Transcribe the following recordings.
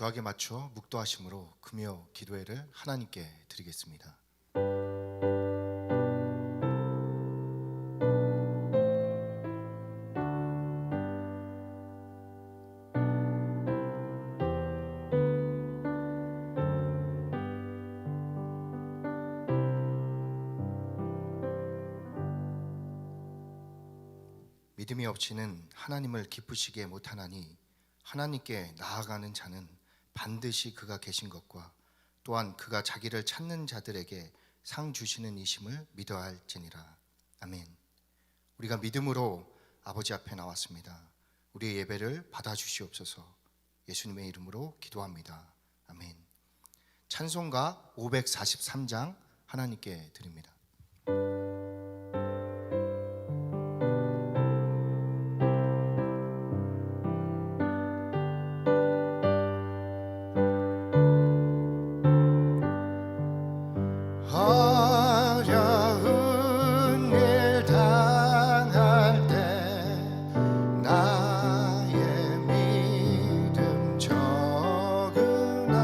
주악에 맞춰 묵도하심으로 금요 기도회를 하나님께 드리겠습니다. 믿음이 없이는 하나님을 기쁘시게 못하나니 하나님께 나아가는 자는 반드시 그가 계신 것과 또한 그가 자기를 찾는 자들에게 상 주시는 이심을 믿어야 할지니라. 아멘. 우리가 믿음으로 아버지 앞에 나왔습니다. 우리의 예배를 받아주시옵소서. 예수님의 이름으로 기도합니다. 아멘. 찬송가 543장 하나님께 드립니다. 어려운 일 당할 때 나의 믿음 적으나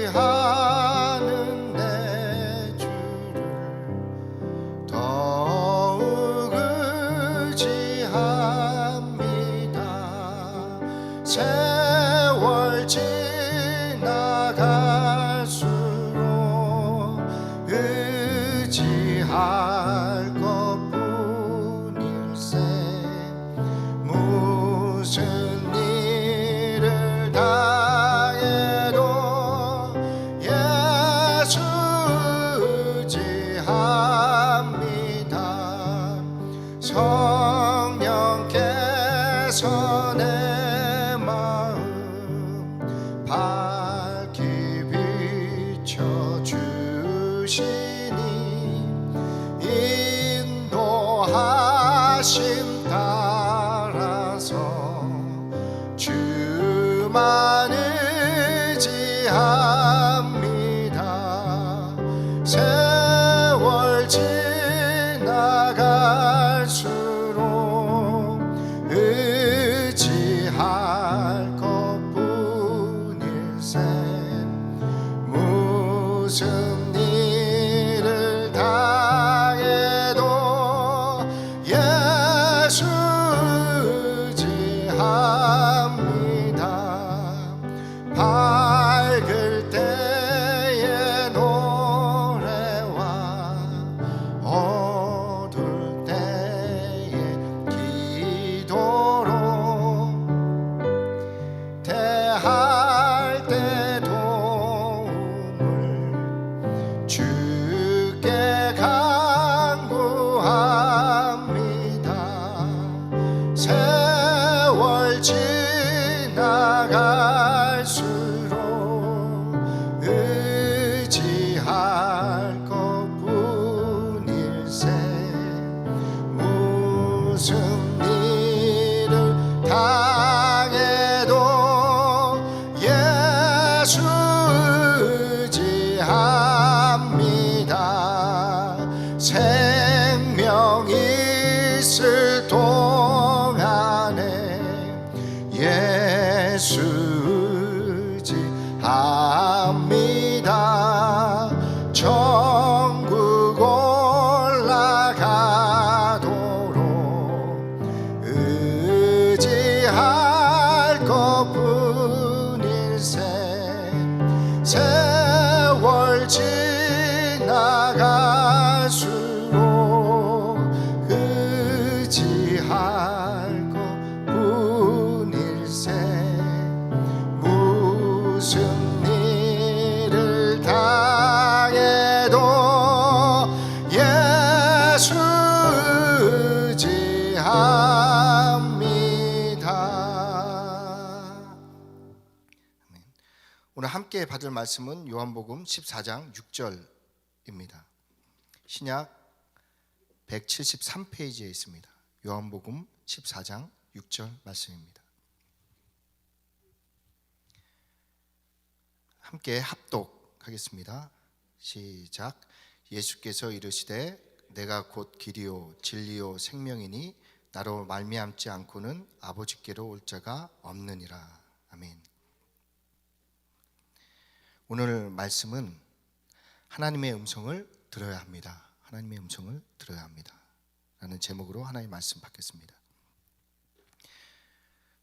의지하는 내 주를 더욱 의지합니다. 세월 지나갈수록 의지할 것뿐일세. 무슨 일을 당해도 예수 의지합니다. 성령께서 내 마음 밝히 비춰주시니 인도하심 따라서 주만 의지합니다. 세월 지나갈수록 의지할 것뿐일세. 무슨 일을 당해도 예수 의지합니다. 밝을 때의 노래와 어두울 때의 기도로 대할 때 도움을 주께 간구합니다. 세월 지나갈수록 의지할 것뿐일세. 무슨 일을 당해도 예수 의지합니다. 생명 있을 동안에 예수 의지합니다. 천국 올라가도록 의지할 것뿐일세. 세월 지나갈수록 의지할 것뿐일세. 무슨 일을 당해도 예수 의지합니다. 오늘 함께 받을 말씀은 요한복음 14장 6절입니다. 신약 173페이지에 있습니다. 요한복음 14장 6절 말씀입니다. 함께 합독하겠습니다. 시작. 예수께서 이르시되 내가 곧 길이요 진리요 생명이니 나로 말미암지 않고는 아버지께로 올 자가 없느니라. 아멘. 오늘 말씀은 하나님의 음성을 들어야 합니다. 하나님의 음성을 들어야 합니다. 라는 제목으로 하나님의 말씀 받겠습니다.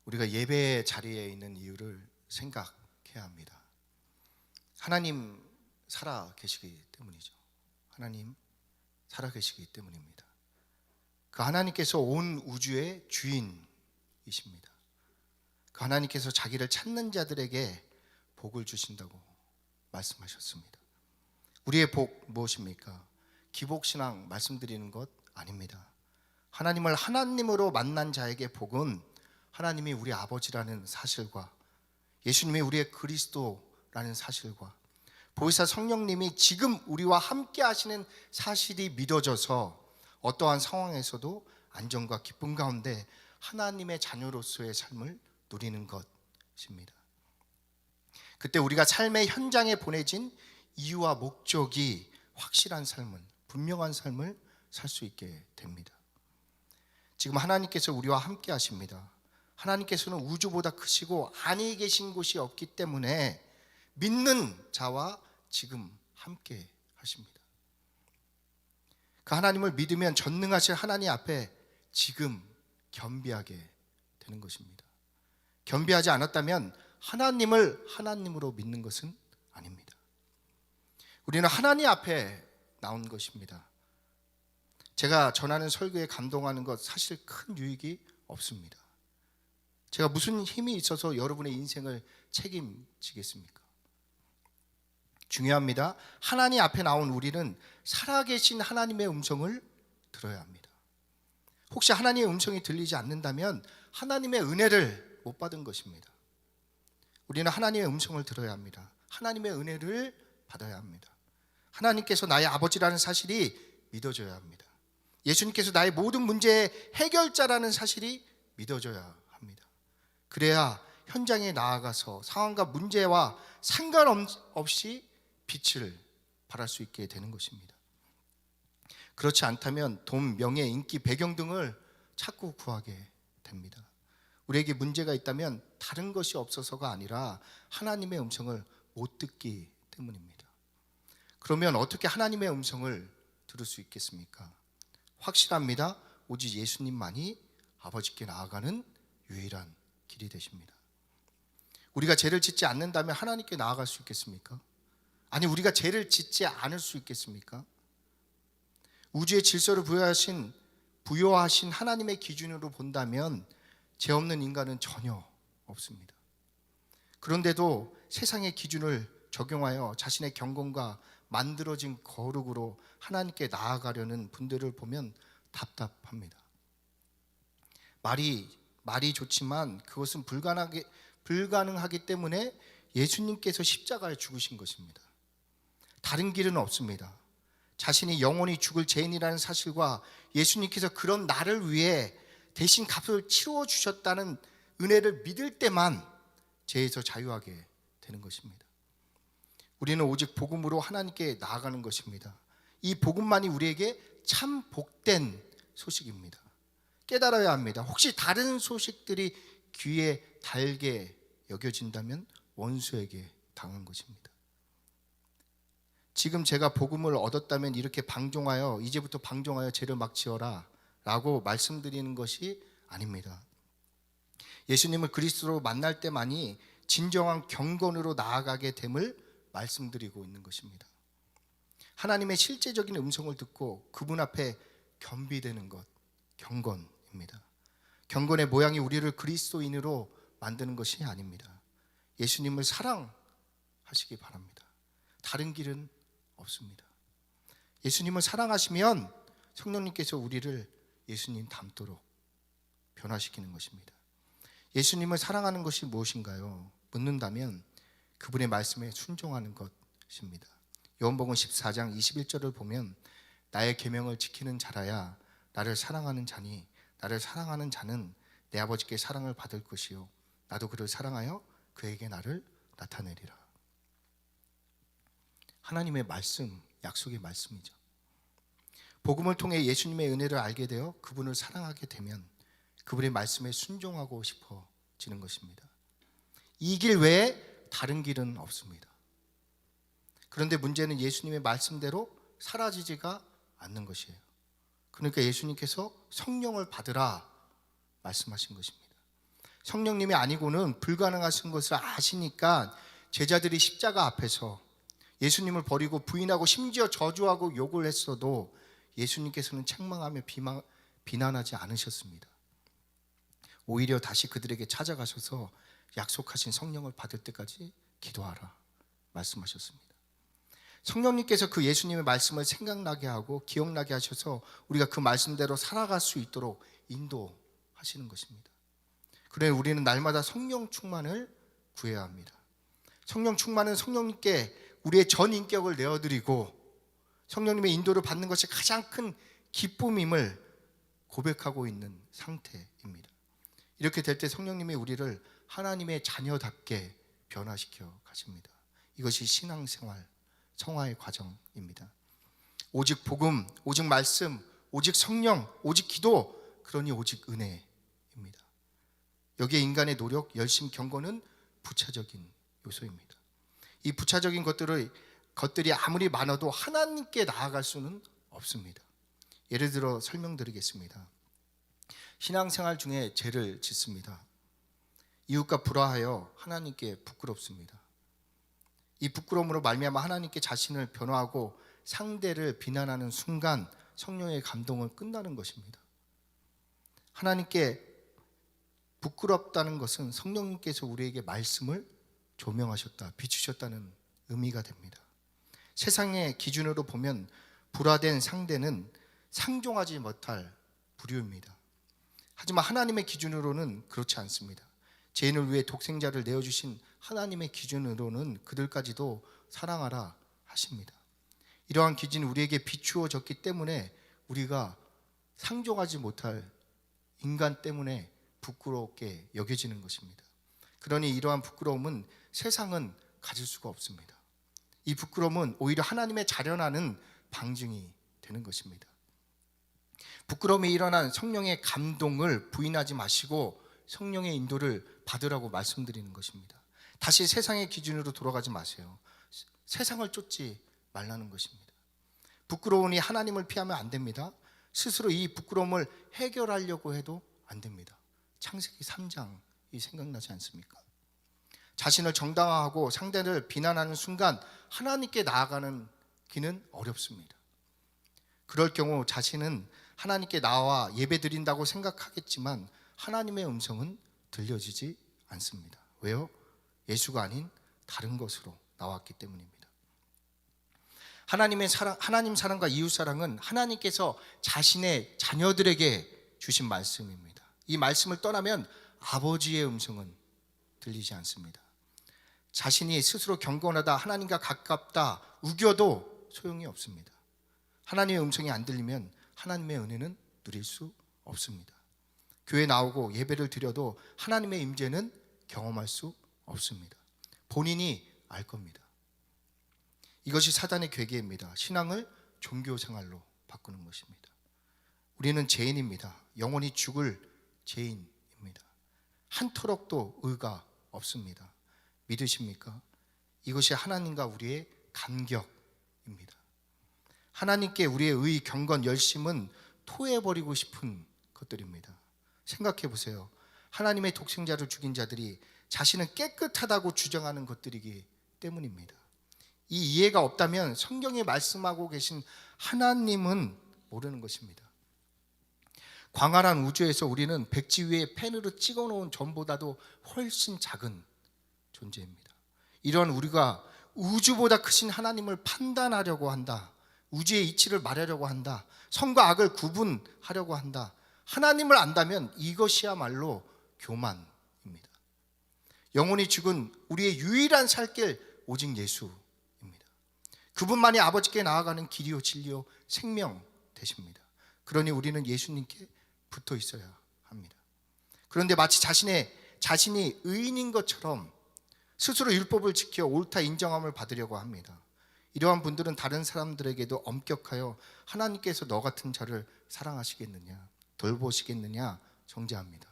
우리가 예배 자리에 있는 이유를 생각해야 합니다. 하나님 살아 계시기 때문이죠. 하나님 살아 계시기 때문입니다. 그 하나님께서 온 우주의 주인이십니다. 그 하나님께서 자기를 찾는 자들에게 복을 주신다고 말씀하셨습니다. 우리의 복 무엇입니까? 기복신앙 말씀드리는 것 아닙니다. 하나님을 하나님으로 만난 자에게 복은 하나님이 우리 아버지라는 사실과 예수님이 우리의 그리스도라는 사실과 보혜사 성령님이 지금 우리와 함께 하시는 사실이 믿어져서 어떠한 상황에서도 안정과 기쁨 가운데 하나님의 자녀로서의 삶을 누리는 것입니다. 그때 우리가 삶의 현장에 보내진 이유와 목적이 확실한 삶을, 분명한 삶을 살 수 있게 됩니다. 지금 하나님께서 우리와 함께 하십니다. 하나님께서는 우주보다 크시고 안에 계신 곳이 없기 때문에 믿는 자와 지금 함께 하십니다. 그 하나님을 믿으면 전능하신 하나님 앞에 지금 겸비하게 되는 것입니다. 겸비하지 않았다면 하나님을 하나님으로 믿는 것은 아닙니다. 우리는 하나님 앞에 나온 것입니다. 제가 전하는 설교에 감동하는 것 사실 큰 유익이 없습니다. 제가 무슨 힘이 있어서 여러분의 인생을 책임지겠습니까? 중요합니다. 하나님 앞에 나온 우리는 살아계신 하나님의 음성을 들어야 합니다. 혹시 하나님의 음성이 들리지 않는다면 하나님의 은혜를 못 받은 것입니다. 우리는 하나님의 음성을 들어야 합니다. 하나님의 은혜를 받아야 합니다. 하나님께서 나의 아버지라는 사실이 믿어져야 합니다. 예수님께서 나의 모든 문제의 해결자라는 사실이 믿어져야 합니다. 그래야 현장에 나아가서 상황과 문제와 상관없이 빛을 발할 수 있게 되는 것입니다. 그렇지 않다면 돈, 명예, 인기, 배경 등을 찾고 구하게 됩니다. 우리에게 문제가 있다면 다른 것이 없어서가 아니라 하나님의 음성을 못 듣기 때문입니다. 그러면 어떻게 하나님의 음성을 들을 수 있겠습니까? 확실합니다. 오직 예수님만이 아버지께 나아가는 유일한 길이 되십니다. 우리가 죄를 짓지 않는다면 하나님께 나아갈 수 있겠습니까? 아니, 우리가 죄를 짓지 않을 수 있겠습니까? 우주의 질서를 부여하신 하나님의 기준으로 본다면 죄 없는 인간은 전혀 없습니다. 그런데도 세상의 기준을 적용하여 자신의 경건과 만들어진 거룩으로 하나님께 나아가려는 분들을 보면 답답합니다. 말이 좋지만 그것은 불가능하기 때문에 예수님께서 십자가에 죽으신 것입니다. 다른 길은 없습니다. 자신이 영원히 죽을 죄인이라는 사실과 예수님께서 그런 나를 위해 대신 값을 치러 주셨다는 은혜를 믿을 때만 죄에서 자유하게 되는 것입니다. 우리는 오직 복음으로 하나님께 나아가는 것입니다. 이 복음만이 우리에게 참 복된 소식입니다. 깨달아야 합니다. 혹시 다른 소식들이 귀에 달게 여겨진다면 원수에게 당한 것입니다. 지금 제가 복음을 얻었다면 이렇게 이제부터 방종하여 죄를 막 지어라 라고 말씀드리는 것이 아닙니다. 예수님을 그리스도로 만날 때만이 진정한 경건으로 나아가게 됨을 말씀드리고 있는 것입니다. 하나님의 실제적인 음성을 듣고 그분 앞에 겸비되는 것, 경건입니다. 경건의 모양이 우리를 그리스도인으로 만드는 것이 아닙니다. 예수님을 사랑하시기 바랍니다. 다른 길은 없습니다. 예수님을 사랑하시면 성령님께서 우리를 예수님 닮도록 변화시키는 것입니다. 예수님을 사랑하는 것이 무엇인가요? 묻는다면 그분의 말씀에 순종하는 것입니다. 요한복음 14장 21절을 보면 나의 계명을 지키는 자라야 나를 사랑하는 자니 나를 사랑하는 자는 내 아버지께 사랑을 받을 것이요 나도 그를 사랑하여 그에게 나를 나타내리라. 하나님의 말씀, 약속의 말씀이죠. 복음을 통해 예수님의 은혜를 알게 되어 그분을 사랑하게 되면 그분의 말씀에 순종하고 싶어지는 것입니다. 이 길 외에 다른 길은 없습니다. 그런데 문제는 예수님의 말씀대로 사라지지가 않는 것이에요. 그러니까 예수님께서 성령을 받으라 말씀하신 것입니다. 성령님이 아니고는 불가능하신 것을 아시니까 제자들이 십자가 앞에서 예수님을 버리고 부인하고 심지어 저주하고 욕을 했어도 예수님께서는 책망하며 비난하지 않으셨습니다. 오히려 다시 그들에게 찾아가셔서 약속하신 성령을 받을 때까지 기도하라 말씀하셨습니다. 성령님께서 그 예수님의 말씀을 생각나게 하고 기억나게 하셔서 우리가 그 말씀대로 살아갈 수 있도록 인도하시는 것입니다. 그래 우리는 날마다 성령 충만을 구해야 합니다. 성령 충만은 성령님께 우리의 전 인격을 내어드리고 성령님의 인도를 받는 것이 가장 큰 기쁨임을 고백하고 있는 상태입니다. 이렇게 될 때 성령님이 우리를 하나님의 자녀답게 변화시켜 가십니다. 이것이 신앙생활, 성화의 과정입니다. 오직 복음, 오직 말씀, 오직 성령, 오직 기도, 그러니 오직 은혜입니다. 여기에 인간의 노력, 열심, 경건은 부차적인 요소입니다. 이 부차적인 것들이 아무리 많아도 하나님께 나아갈 수는 없습니다. 예를 들어 설명드리겠습니다. 신앙생활 중에 죄를 짓습니다. 이웃과 불화하여 하나님께 부끄럽습니다. 이 부끄러움으로 말미암아 하나님께 자신을 변화하고 상대를 비난하는 순간 성령의 감동은 끝나는 것입니다. 하나님께 부끄럽다는 것은 성령님께서 우리에게 말씀을 조명하셨다, 비추셨다는 의미가 됩니다. 세상의 기준으로 보면 불화된 상대는 상종하지 못할 부류입니다. 하지만 하나님의 기준으로는 그렇지 않습니다. 죄인을 위해 독생자를 내어주신 하나님의 기준으로는 그들까지도 사랑하라 하십니다. 이러한 기준이 우리에게 비추어졌기 때문에 우리가 상종하지 못할 인간 때문에 부끄럽게 여겨지는 것입니다. 그러니 이러한 부끄러움은 세상은 가질 수가 없습니다. 이 부끄러움은 오히려 하나님의 자련하는 방증이 되는 것입니다. 부끄러움이 일어난 성령의 감동을 부인하지 마시고 성령의 인도를 받으라고 말씀드리는 것입니다. 다시 세상의 기준으로 돌아가지 마세요. 세상을 쫓지 말라는 것입니다. 부끄러우니 하나님을 피하면 안 됩니다. 스스로 이 부끄러움을 해결하려고 해도 안 됩니다. 창세기 3장이 생각나지 않습니까? 자신을 정당화하고 상대를 비난하는 순간 하나님께 나아가는 길은 어렵습니다. 그럴 경우 자신은 하나님께 나와 예배드린다고 생각하겠지만 하나님의 음성은 들려지지 않습니다. 왜요? 예수가 아닌 다른 것으로 나왔기 때문입니다. 하나님 사랑과 이웃 사랑은 하나님께서 자신의 자녀들에게 주신 말씀입니다. 이 말씀을 떠나면 아버지의 음성은 들리지 않습니다. 자신이 스스로 경건하다, 하나님과 가깝다 우겨도 소용이 없습니다. 하나님의 음성이 안 들리면 하나님의 은혜는 누릴 수 없습니다. 교회 나오고 예배를 드려도 하나님의 임재는 경험할 수 없습니다. 본인이 알 겁니다. 이것이 사단의 괴계입니다. 신앙을 종교 생활로 바꾸는 것입니다. 우리는 죄인입니다. 영원히 죽을 죄인입니다. 한 터럭도 의가 없습니다. 믿으십니까? 이것이 하나님과 우리의 간격입니다. 하나님께 우리의 의, 경건, 열심은 토해버리고 싶은 것들입니다. 생각해 보세요. 하나님의 독생자를 죽인 자들이 자신은 깨끗하다고 주장하는 것들이기 때문입니다. 이 이해가 없다면 성경에 말씀하고 계신 하나님은 모르는 것입니다. 광활한 우주에서 우리는 백지 위에 펜으로 찍어놓은 점보다도 훨씬 작은 존재입니다. 이런 우리가 우주보다 크신 하나님을 판단하려고 한다, 우주의 이치를 말하려고 한다, 선과 악을 구분하려고 한다, 하나님을 안다면 이것이야말로 교만입니다. 영원히 죽은 우리의 유일한 살 길 오직 예수입니다. 그분만이 아버지께 나아가는 길이요 진리요 생명 되십니다. 그러니 우리는 예수님께 붙어 있어야 합니다. 그런데 마치 자신이 의인인 것처럼 스스로 율법을 지켜 옳다 인정함을 받으려고 합니다. 이러한 분들은 다른 사람들에게도 엄격하여 하나님께서 너 같은 자를 사랑하시겠느냐, 돌보시겠느냐 정죄합니다.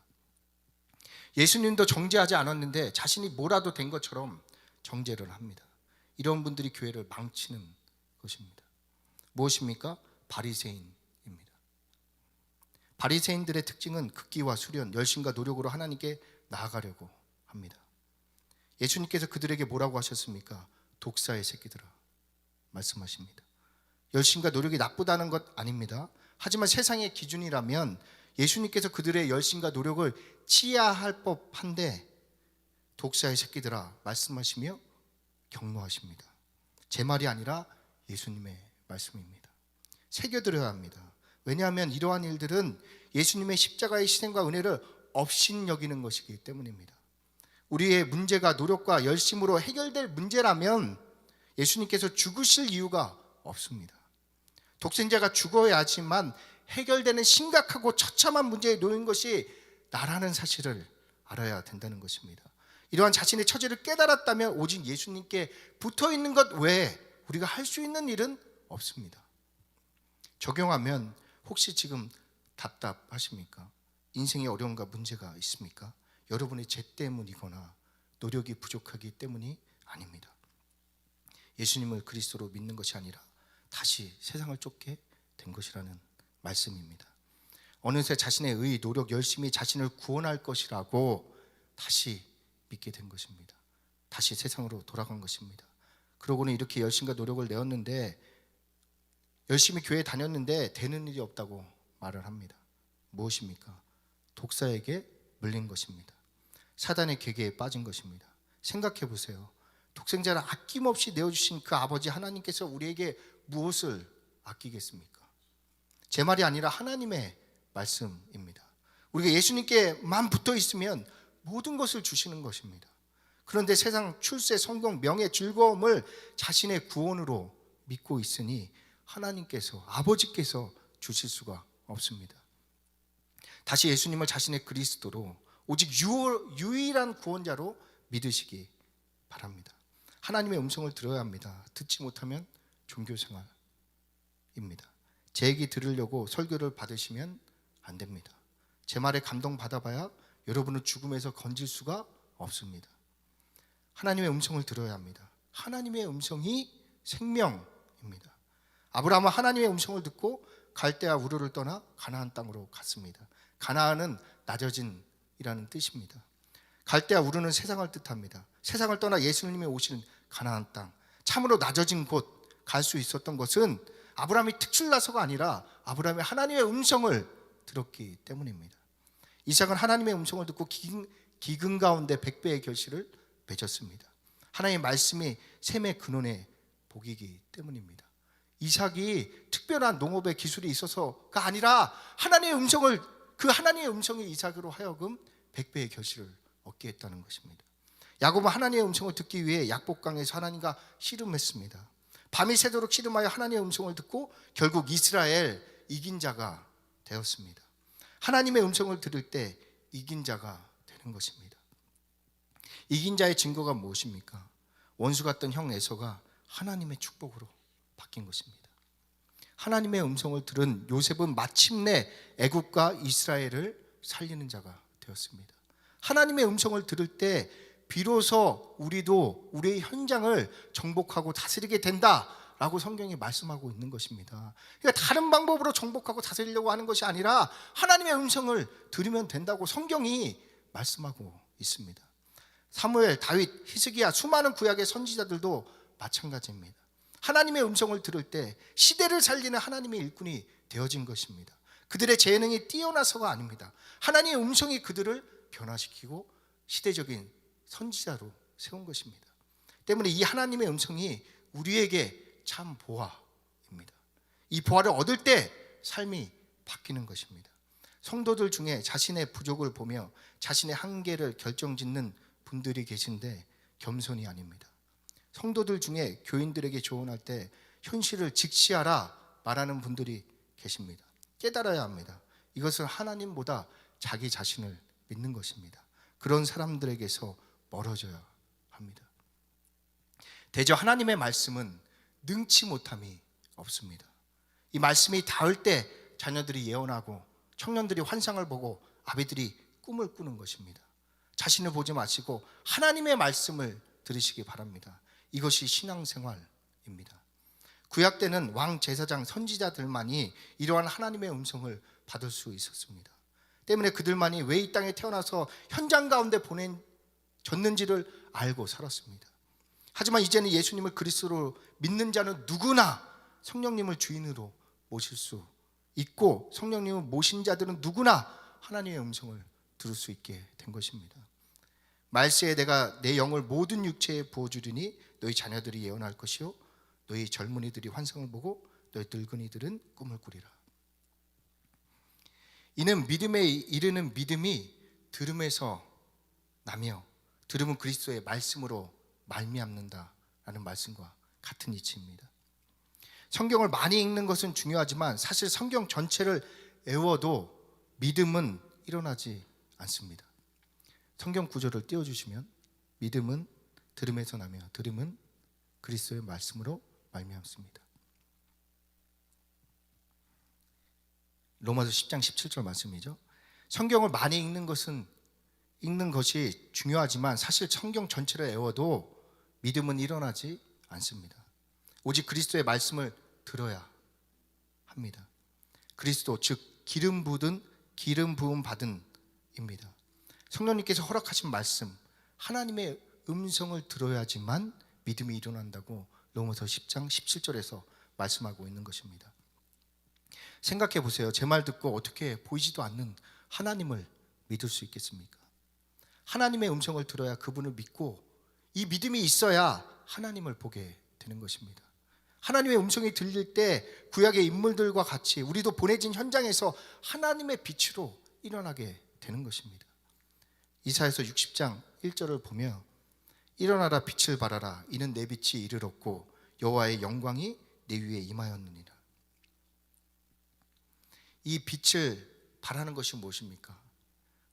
예수님도 정죄하지 않았는데 자신이 뭐라도 된 것처럼 정죄를 합니다. 이런 분들이 교회를 망치는 것입니다. 무엇입니까? 바리새인입니다. 바리새인들의 특징은 극기와 수련, 열심과 노력으로 하나님께 나아가려고 합니다. 예수님께서 그들에게 뭐라고 하셨습니까? 독사의 새끼들아 말씀하십니다. 열심과 노력이 나쁘다는 것 아닙니다. 하지만 세상의 기준이라면 예수님께서 그들의 열심과 노력을 치하할 법한데 독사의 새끼들아 말씀하시며 경노하십니다. 제 말이 아니라 예수님의 말씀입니다. 새겨들어야 합니다. 왜냐하면 이러한 일들은 예수님의 십자가의 희생과 은혜를 업신여기는 것이기 때문입니다. 우리의 문제가 노력과 열심으로 해결될 문제라면 예수님께서 죽으실 이유가 없습니다. 독생자가 죽어야 하지만 해결되는 심각하고 처참한 문제에 놓인 것이 나라는 사실을 알아야 된다는 것입니다. 이러한 자신의 처지를 깨달았다면 오직 예수님께 붙어있는 것 외에 우리가 할 수 있는 일은 없습니다. 적용하면 혹시 지금 답답하십니까? 인생에 어려움과 문제가 있습니까? 여러분의 죄 때문이거나 노력이 부족하기 때문이 아닙니다. 예수님을 그리스도로 믿는 것이 아니라 다시 세상을 쫓게 된 것이라는 말씀입니다. 어느새 자신의 의, 노력, 열심히 자신을 구원할 것이라고 다시 믿게 된 것입니다. 다시 세상으로 돌아간 것입니다. 그러고는 이렇게 열심과 노력을 내었는데 열심히 교회에 다녔는데 되는 일이 없다고 말을 합니다. 무엇입니까? 독사에게 물린 것입니다. 사단의 계계에 빠진 것입니다. 생각해 보세요. 독생자를 아낌없이 내어주신 그 아버지 하나님께서 우리에게 무엇을 아끼겠습니까? 제 말이 아니라 하나님의 말씀입니다. 우리가 예수님께만 붙어 있으면 모든 것을 주시는 것입니다. 그런데 세상 출세, 성공, 명예, 즐거움을 자신의 구원으로 믿고 있으니 하나님께서, 아버지께서 주실 수가 없습니다. 다시 예수님을 자신의 그리스도로 오직 유일한 구원자로 믿으시기 바랍니다. 하나님의 음성을 들어야 합니다. 듣지 못하면 종교생활입니다. 제 얘기 들으려고 설교를 받으시면 안 됩니다. 제 말에 감동받아봐야 여러분은 죽음에서 건질 수가 없습니다. 하나님의 음성을 들어야 합니다. 하나님의 음성이 생명입니다. 아브라함은 하나님의 음성을 듣고 갈대아 우르를 떠나 가나안 땅으로 갔습니다. 가나안은 낮아진이라는 뜻입니다. 갈대아 우르는 세상을 뜻합니다. 세상을 떠나 예수님이 오시는 가나안 땅, 참으로 낮아진 곳 갈 수 있었던 것은 아브라함이 특출나서가 아니라 아브라함이 하나님의 음성을 들었기 때문입니다. 이삭은 하나님의 음성을 듣고 기근 가운데 100배의 결실을 맺었습니다. 하나님의 말씀이 샘의 근원의 복이기 때문입니다. 이삭이 특별한 농업의 기술이 있어서가 아니라 하나님의 음성을, 그 하나님의 음성이 이삭으로 하여금 100배의 결실을 얻게 했다는 것입니다. 야곱은 하나님의 음성을 듣기 위해 약복강에서 하나님과 씨름했습니다. 밤이 새도록 씨름하여 하나님의 음성을 듣고 결국 이스라엘 이긴 자가 되었습니다. 하나님의 음성을 들을 때 이긴 자가 되는 것입니다. 이긴 자의 증거가 무엇입니까? 원수 같던 형 에서가 하나님의 축복으로 바뀐 것입니다. 하나님의 음성을 들은 요셉은 마침내 애굽과 이스라엘을 살리는 자가 되었습니다. 하나님의 음성을 들을 때 비로소 우리도 우리의 현장을 정복하고 다스리게 된다라고 성경이 말씀하고 있는 것입니다. 그러니까 다른 방법으로 정복하고 다스리려고 하는 것이 아니라 하나님의 음성을 들으면 된다고 성경이 말씀하고 있습니다. 사무엘, 다윗, 히스기야, 수많은 구약의 선지자들도 마찬가지입니다. 하나님의 음성을 들을 때 시대를 살리는 하나님의 일꾼이 되어진 것입니다. 그들의 재능이 뛰어나서가 아닙니다. 하나님의 음성이 그들을 변화시키고 시대적인 선지자로 세운 것입니다. 때문에 이 하나님의 음성이 우리에게 참 보화입니다. 이 보화를 얻을 때 삶이 바뀌는 것입니다. 성도들 중에 자신의 부족을 보며 자신의 한계를 결정짓는 분들이 계신데 겸손이 아닙니다. 성도들 중에 교인들에게 조언할 때 현실을 직시하라 말하는 분들이 계십니다. 깨달아야 합니다. 이것은 하나님보다 자기 자신을 믿는 것입니다. 그런 사람들에게서 멀어져야 합니다. 대저 하나님의 말씀은 능치 못함이 없습니다. 이 말씀이 닿을 때 자녀들이 예언하고 청년들이 환상을 보고 아비들이 꿈을 꾸는 것입니다. 자신을 보지 마시고 하나님의 말씀을 들으시기 바랍니다. 이것이 신앙생활입니다. 구약 때는 왕, 제사장, 선지자들만이 이러한 하나님의 음성을 받을 수 있었습니다. 때문에 그들만이 왜 이 땅에 태어나서 현장 가운데 보내졌는지를 알고 살았습니다. 하지만 이제는 예수님을 그리스도로 믿는 자는 누구나 성령님을 주인으로 모실 수 있고, 성령님을 모신 자들은 누구나 하나님의 음성을 들을 수 있게 된 것입니다. 말세에 내가 내 영을 모든 육체에 부어주리니 너희 자녀들이 예언할 것이요 너희 젊은이들이 환상을 보고 너희 늙은이들은 꿈을 꾸리라. 이는 믿음에 이르는 믿음이 들음에서 나며 들음은 그리스도의 말씀으로 말미암는다라는 말씀과 같은 이치입니다. 성경을 많이 읽는 것은 중요하지만 사실 성경 전체를 외워도 믿음은 일어나지 않습니다. 성경 구절을 띄워주시면 믿음은 들음에서 나며 들음은 그리스도의 말씀으로 말미암습니다. 로마서 10장 17절 말씀이죠. 성경을 많이 읽는 것이 중요하지만 사실 성경 전체를 외워도 믿음은 일어나지 않습니다. 오직 그리스도의 말씀을 들어야 합니다. 그리스도 즉 기름 부음 받은 입니다. 성령님께서 허락하신 말씀, 하나님의 음성을 들어야지만 믿음이 일어난다고 로마서 10장 17절에서 말씀하고 있는 것입니다. 생각해 보세요. 제 말 듣고 어떻게 보이지도 않는 하나님을 믿을 수 있겠습니까? 하나님의 음성을 들어야 그분을 믿고 이 믿음이 있어야 하나님을 보게 되는 것입니다. 하나님의 음성이 들릴 때 구약의 인물들과 같이 우리도 보내진 현장에서 하나님의 빛으로 일어나게 되는 것입니다. 이사야서 60장 1절을 보며 일어나라 빛을 발하라 이는 내 빛이 이르렀고 여호와의 영광이 내 위에 임하였느니라. 이 빛을 발하는 것이 무엇입니까?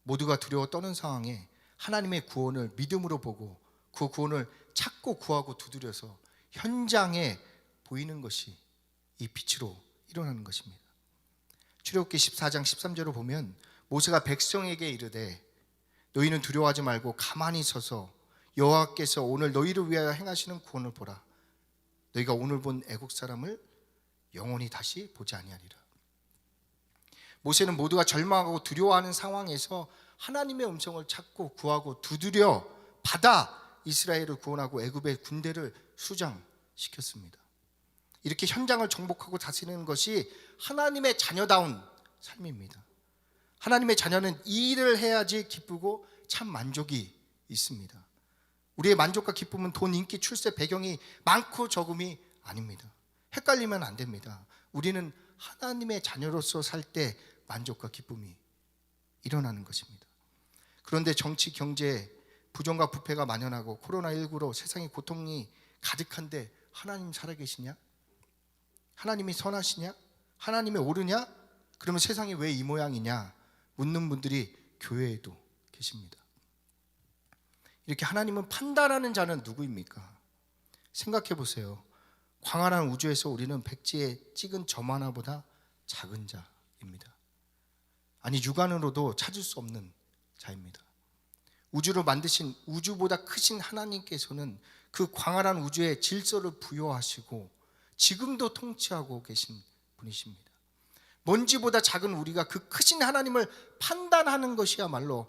모두가 두려워 떠는 상황에 하나님의 구원을 믿음으로 보고 그 구원을 찾고 구하고 두드려서 현장에 보이는 것이 이 빛으로 일어나는 것입니다. 출애굽기 14장 13절을 보면 모세가 백성에게 이르되 너희는 두려워하지 말고 가만히 서서 여호와께서 오늘 너희를 위하여 행하시는 구원을 보라. 너희가 오늘 본 애국 사람을 영원히 다시 보지 아니하리라. 모세는 모두가 절망하고 두려워하는 상황에서 하나님의 음성을 찾고 구하고 두드려 받아 이스라엘을 구원하고 애굽의 군대를 수장시켰습니다. 이렇게 현장을 정복하고 다스리는 것이 하나님의 자녀다운 삶입니다. 하나님의 자녀는 이 일을 해야지 기쁘고 참 만족이 있습니다. 우리의 만족과 기쁨은 돈, 인기, 출세, 배경이 많고 적음이 아닙니다. 헷갈리면 안 됩니다. 우리는 하나님의 자녀로서 살 때 만족과 기쁨이 일어나는 것입니다. 그런데 정치, 경제, 부정과 부패가 만연하고 코로나19로 세상에 고통이 가득한데 하나님 살아계시냐? 하나님이 선하시냐? 하나님이 옳으냐? 그러면 세상이 왜 이 모양이냐? 묻는 분들이 교회에도 계십니다. 이렇게 하나님은 판단하는 자는 누구입니까? 생각해 보세요. 광활한 우주에서 우리는 백지에 찍은 점 하나보다 작은 자입니다. 아니 육안으로도 찾을 수 없는 자입니다. 우주를 만드신 우주보다 크신 하나님께서는 그 광활한 우주에 질서를 부여하시고 지금도 통치하고 계신 분이십니다. 먼지보다 작은 우리가 그 크신 하나님을 판단하는 것이야말로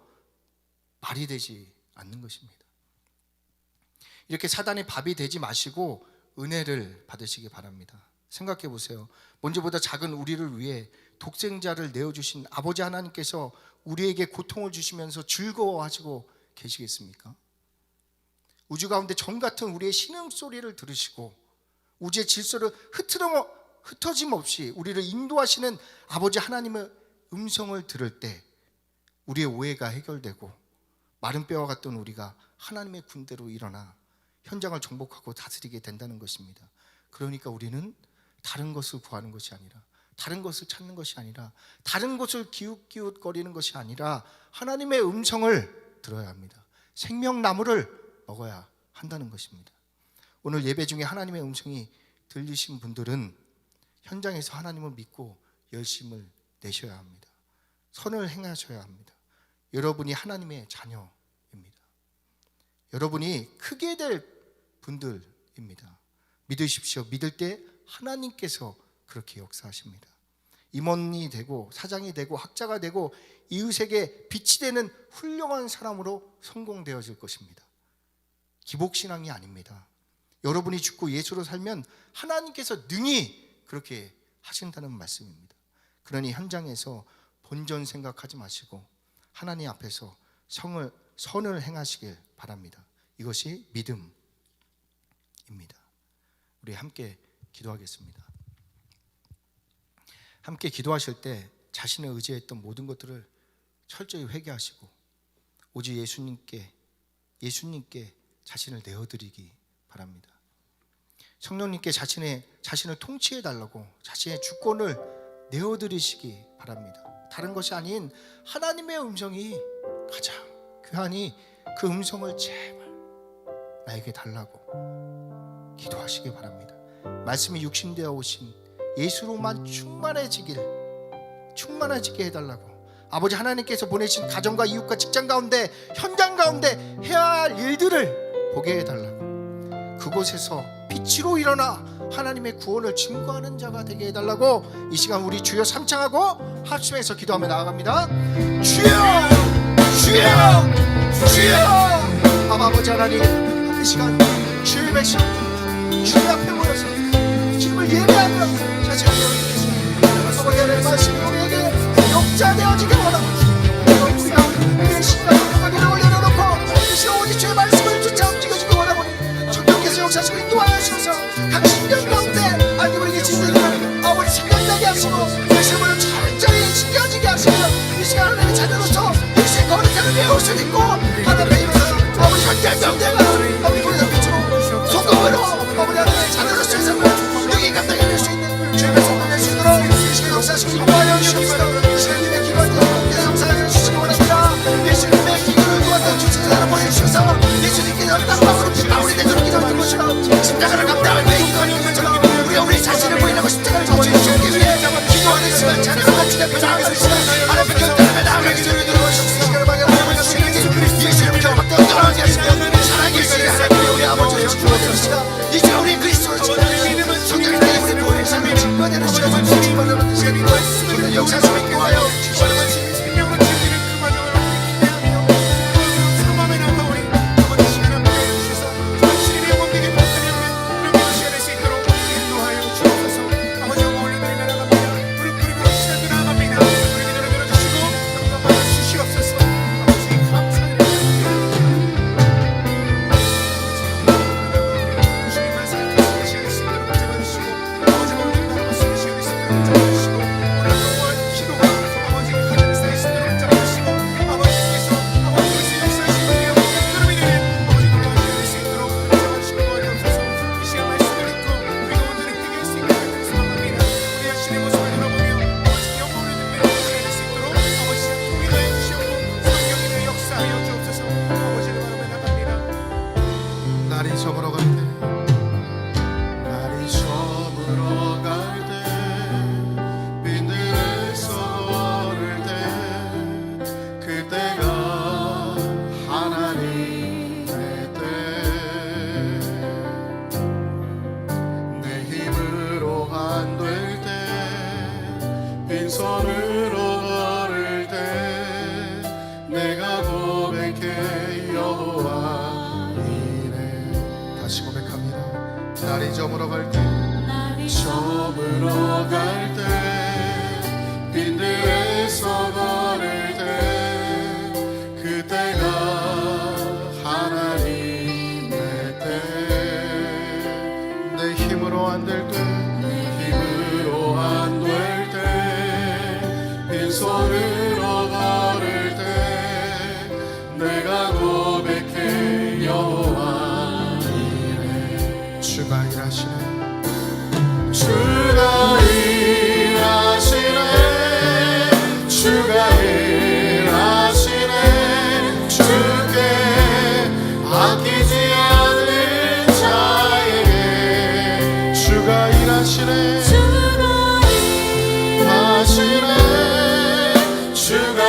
말이 되지 않는 것입니다. 이렇게 사단의 밥이 되지 마시고 은혜를 받으시기 바랍니다. 생각해 보세요. 먼지보다 작은 우리를 위해 독생자를 내어주신 아버지 하나님께서 우리에게 고통을 주시면서 즐거워하시고 계시겠습니까? 우주 가운데 정 같은 우리의 신음소리를 들으시고 우주의 질서를 흩어짐 없이 우리를 인도하시는 아버지 하나님의 음성을 들을 때 우리의 오해가 해결되고 마른 뼈와 같던 우리가 하나님의 군대로 일어나 현장을 정복하고 다스리게 된다는 것입니다. 그러니까 우리는 다른 것을 구하는 것이 아니라 다른 것을 찾는 것이 아니라 다른 것을 기웃기웃거리는 것이 아니라 하나님의 음성을 들어야 합니다. 생명나무를 먹어야 한다는 것입니다. 오늘 예배 중에 하나님의 음성이 들리신 분들은 현장에서 하나님을 믿고 열심을 내셔야 합니다. 선을 행하셔야 합니다. 여러분이 하나님의 자녀입니다. 여러분이 크게 될 분들입니다. 믿으십시오. 믿을 때 하나님께서 그렇게 역사하십니다. 임원이 되고 사장이 되고 학자가 되고 이웃에게 빛이 되는 훌륭한 사람으로 성공되어질 것입니다. 기복신앙이 아닙니다. 여러분이 죽고 예수로 살면 하나님께서 능히 그렇게 하신다는 말씀입니다. 그러니 현장에서 본전 생각하지 마시고 하나님 앞에서 선을 행하시길 바랍니다. 이것이 믿음입니다. 우리 함께 기도하겠습니다. 함께 기도하실 때 자신을 의지했던 모든 것들을 철저히 회개하시고 오직 예수님께 자신을 내어드리기 바랍니다. 성령님께 자신을 통치해 달라고 자신의 주권을 내어드리시기 바랍니다. 다른 것이 아닌 하나님의 음성이 가장 귀하니 그 음성을 제발 나에게 달라고 기도하시기 바랍니다. 말씀이 육신되어 오신 예수로만 충만해지게 해달라고 아버지 하나님께서 보내신 가정과 이웃과 직장 가운데 현장 가운데 해야 할 일들을 보게 해달라고 그곳에서 빛으로 일어나 하나님의 구원을 증거하는 자가 되게 해달라고 이 시간 우리 주여 삼창하고 합심해서 기도하며 나아갑니다. 주여 주여 주여 아버지 하나님 이 시간 주의 백성 주의 앞에 모여서 주님을 예배하며 자신을 내어드리겠습니다. 아버지 하나님 말씀이 우리에게 역자되어지기 원합니다. 우리가 우리의 신앙을 열어놓고 이 시간 오직 주의 말씀을 쫓아 움직여지기 원하오니 성령께서 역사하시고 인도하셔서 각 신경 가운데 하나님 우리에게 진리를 아버지 생각나게 하시고 말씀을 철저히 신겨지게 하시며 이 시간 하나님의 자녀로서 예수의 거룩함을 배울 수 있고 하나님의 이름으로 아버지 현장 가운데가 아버지 우리의 빛으로 소금으로 아버지 하나님의 자녀로서의 삶을 능히 감당해낼 수 있는 주의 말씀 보낼 수 있도록 이 시간 역사하시고 인도하여 주시옵소서. 예수님의 기도를 역사하여 주시기 원합니다. 예수님의 기도를 도왔던 주시자를 보내주셔서 예수님께서 땅방으로 빗방울이 되도록 기도하는 것처럼 십자가를 감당하는 내 기도하는 것처럼 우리 자신을 보이라고 십자가를 져주시기 위해 기도하는 시간 자녀를 같이 잡혀 나아가는 시간 하나님의 결단을 나아가기 전에 들어오시옵소서. 시간을 방해하는 것이 예수님을 경험했던 떠나지 하시며 사랑의 시간 하나님의 우리 아버지의 축복합시다. 이제 우리 그리스도를 믿음은 성경의 내 우리 보혜의 삶을 증거되는 시간을 주시기 시간이고 우리는 역사에서 인도하여 주시옵소서. 빈손으로 걸을 때 내가 고백해 여호와 이래. 다시 고백합니다. 날이 저물어 갈 때 빈들에서 걸을 때 그때가 하나님의 때. 내 힘으로 안 될 때 빈손으로 걸을 때 내가 고백해 여호와 이래. 주가 일하시네 주가 일하시네 주가 일하시네. 주께 아끼지 않는 자에게 주가 일하시네 주가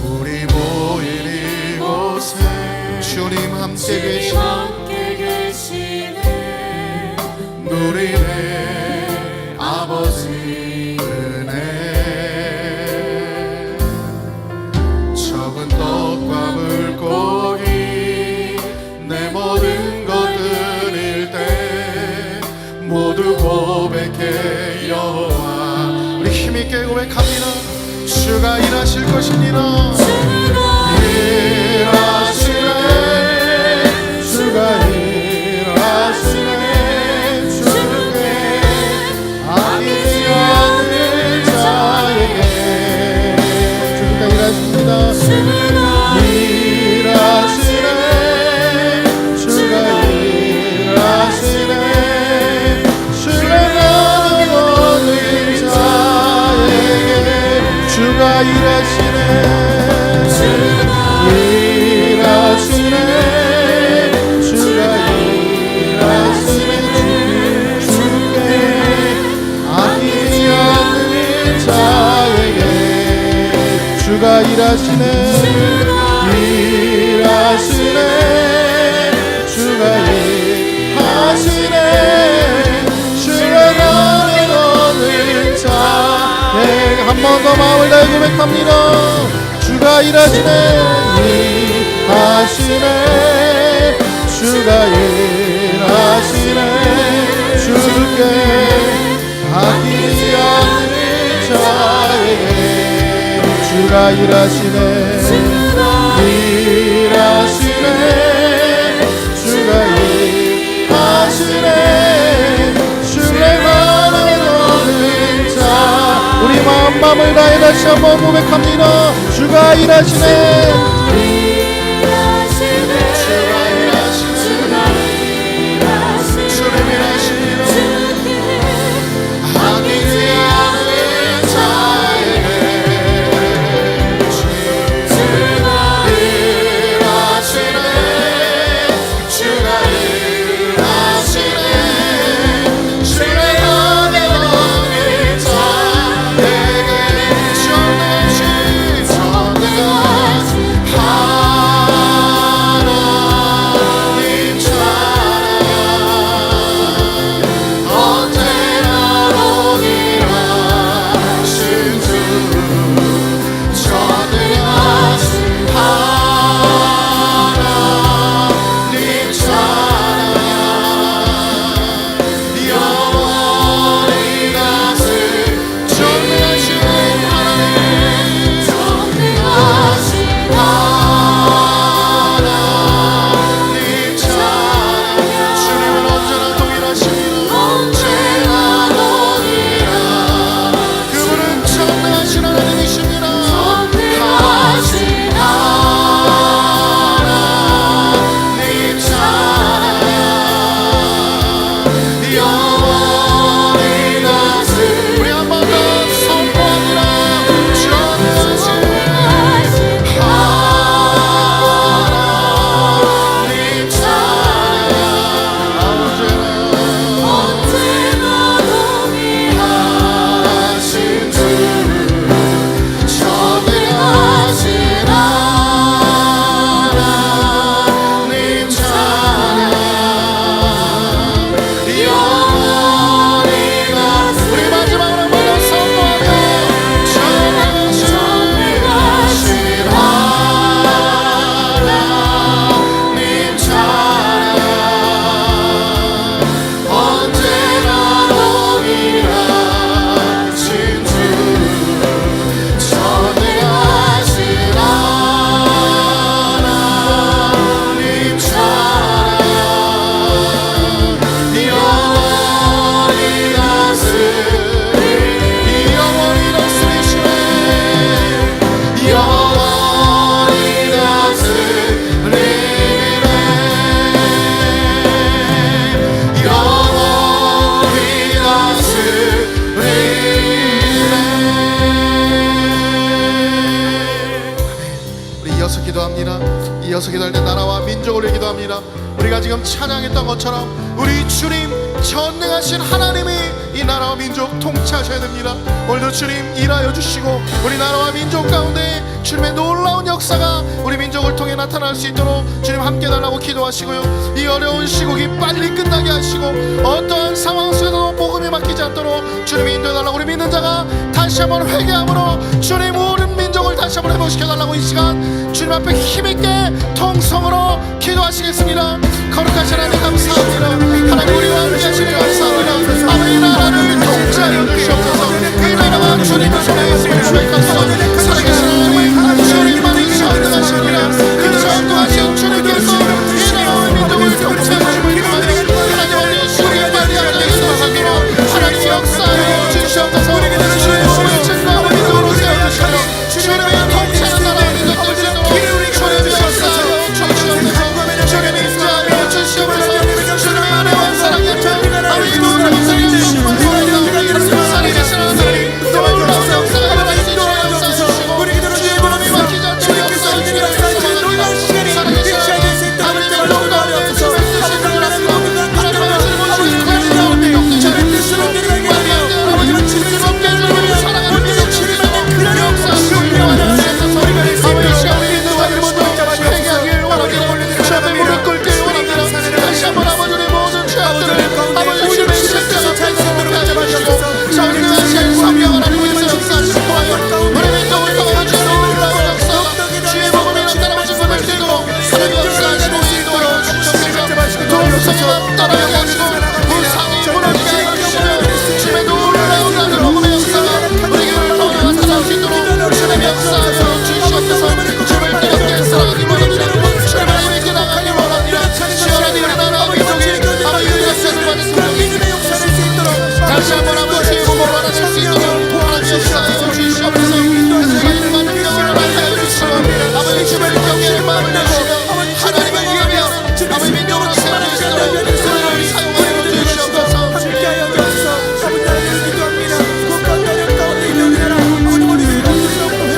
우리 모인 이곳에 주님 함께 계시 함께 계시네 누리네 아버지 은혜 적은 떡과 물고기 내 모든 것 드릴 때 모두 고백해 여호와 우리 힘있게 고백합니다. 주가 일하실 것입니다. 일하시네 주가 일하시네 주께 아끼지 않는 자에게 주가 일하십니다. 일하시네 주가 일하시네 신뢰하는 모든 자에게 주가 일하시네 일하시네 주가 일하시네 주께 아끼지 않는 자에게 주가 일하시네 일하시네 주가 일하시네 신뢰하는 모든 자에게 한 번 더 마음을 다해 고백합니다. 주가 일하시네 일하시네 주가 일하시네 주께 아끼지 않는 자에게 주가 일하시네 일하시네 주가 일하시네 신뢰하는 모든 자 우리 마음을 다해 다시 한번 고백합니다. 주가 일하시네 주가 일하시네 주님 일하시네 아끼지 않는 자에게 주가 일하시네 주가 일하시네 신뢰하는 모든 자에게 전능하신 하나님 찬양 언제나 동일하신 주 전능하신 하나님 찬양 영원히 가슴 전능하신 하나님 하나님 찬양 주님은 언제나 동일하십니다. 언제나 동일하 그분은 전능하신 하나님이십니다. 전능하신 하나님 찬양 영원히 가슴 우리 한 번 더 선포합니다. 전능하신 하나님 찬양 언제나 동일하신 주 전능하신 하나님 찬양 영원히 가슴 우리 마지막으로 한 번 더 선포하며 전능하신 하나님 찬양 언제나 동일하신 주 전능하신 하나님 찬양 영원히 다스리시네 영원히 다스리네 영원히 다스리네 우리 이어서 기도합니다. 이어서 기도할 때 나라와 민족을 위해 기도합니다. 우리가 지금 찬양했던 것처럼 우리 주님 전능하신 하나님이 이 나라와 민족 통치하셔야 됩니다. 오늘도 주님 일하여 주시고 우리 나라와 민족 가운데 주님의 놀라운 역사가 우리 민족을 통해 나타날 수 있도록 주님 함께 달라고 기도하시고요. 이 어려운 시국이 빨리 끝나게 하시고 어떠한 상황 속에서도 복음이 막히지 않도록 주님이 인도해달라고 우리 믿는 자가 다시 한번 회개함으로 주님 모든 민족을 다시 한번 회복시켜달라고 이 시간 주님 앞에 힘있게 통성으로 기도하시겠습니다. 거룩하신 하나님 감사합니다. 하나님 우리와 함께 하시니 감사합니다. 아버지 나라를 통치하여 주시옵소서. 이 나라가 주님의 손에 있음을 주옵소서. 살아계신 하나님 주님만이 전능하십니다. 그 전능하신 주님께서 이 나라와 민족을 통치하심을 기도하니 하나님 아버지 주님의 말이 알려주시옵소서. 하나님 역사하여 주시옵소서. 주의 몸을 증거하고 믿음으로 세워주시고 주님의 통치하는 나라와 민족들 주님의 역사하여 주시옵소서. 주님의 인자하여 주시옵소서. 주님의 은혜와 사랑이 아버지 모든 것을 주시옵소서. 살아계신 하나님 놀라운 역사가 일어날 수 있도록 역사하시고 주의 몸이 막히지 않도록 역사하시고 살아계신 하나님의 놀라운 역사를 주시옵소서. 다시 한번 아버지의 몸으로 하나님 수 있도록 하나님 역사하여 주시옵소서. 세계를 많은 영혼을 알게 해주시고 아버지 주변을 경외의 마음을 내시고 하나님을 위하여 아버지 민족으로 세워주시도록 그들을 사용하여 주시옵소서. 함께하여 주옵소서. 아버지 나라를 기도합니다. 국가 나라 가운데 있는 나라 아버지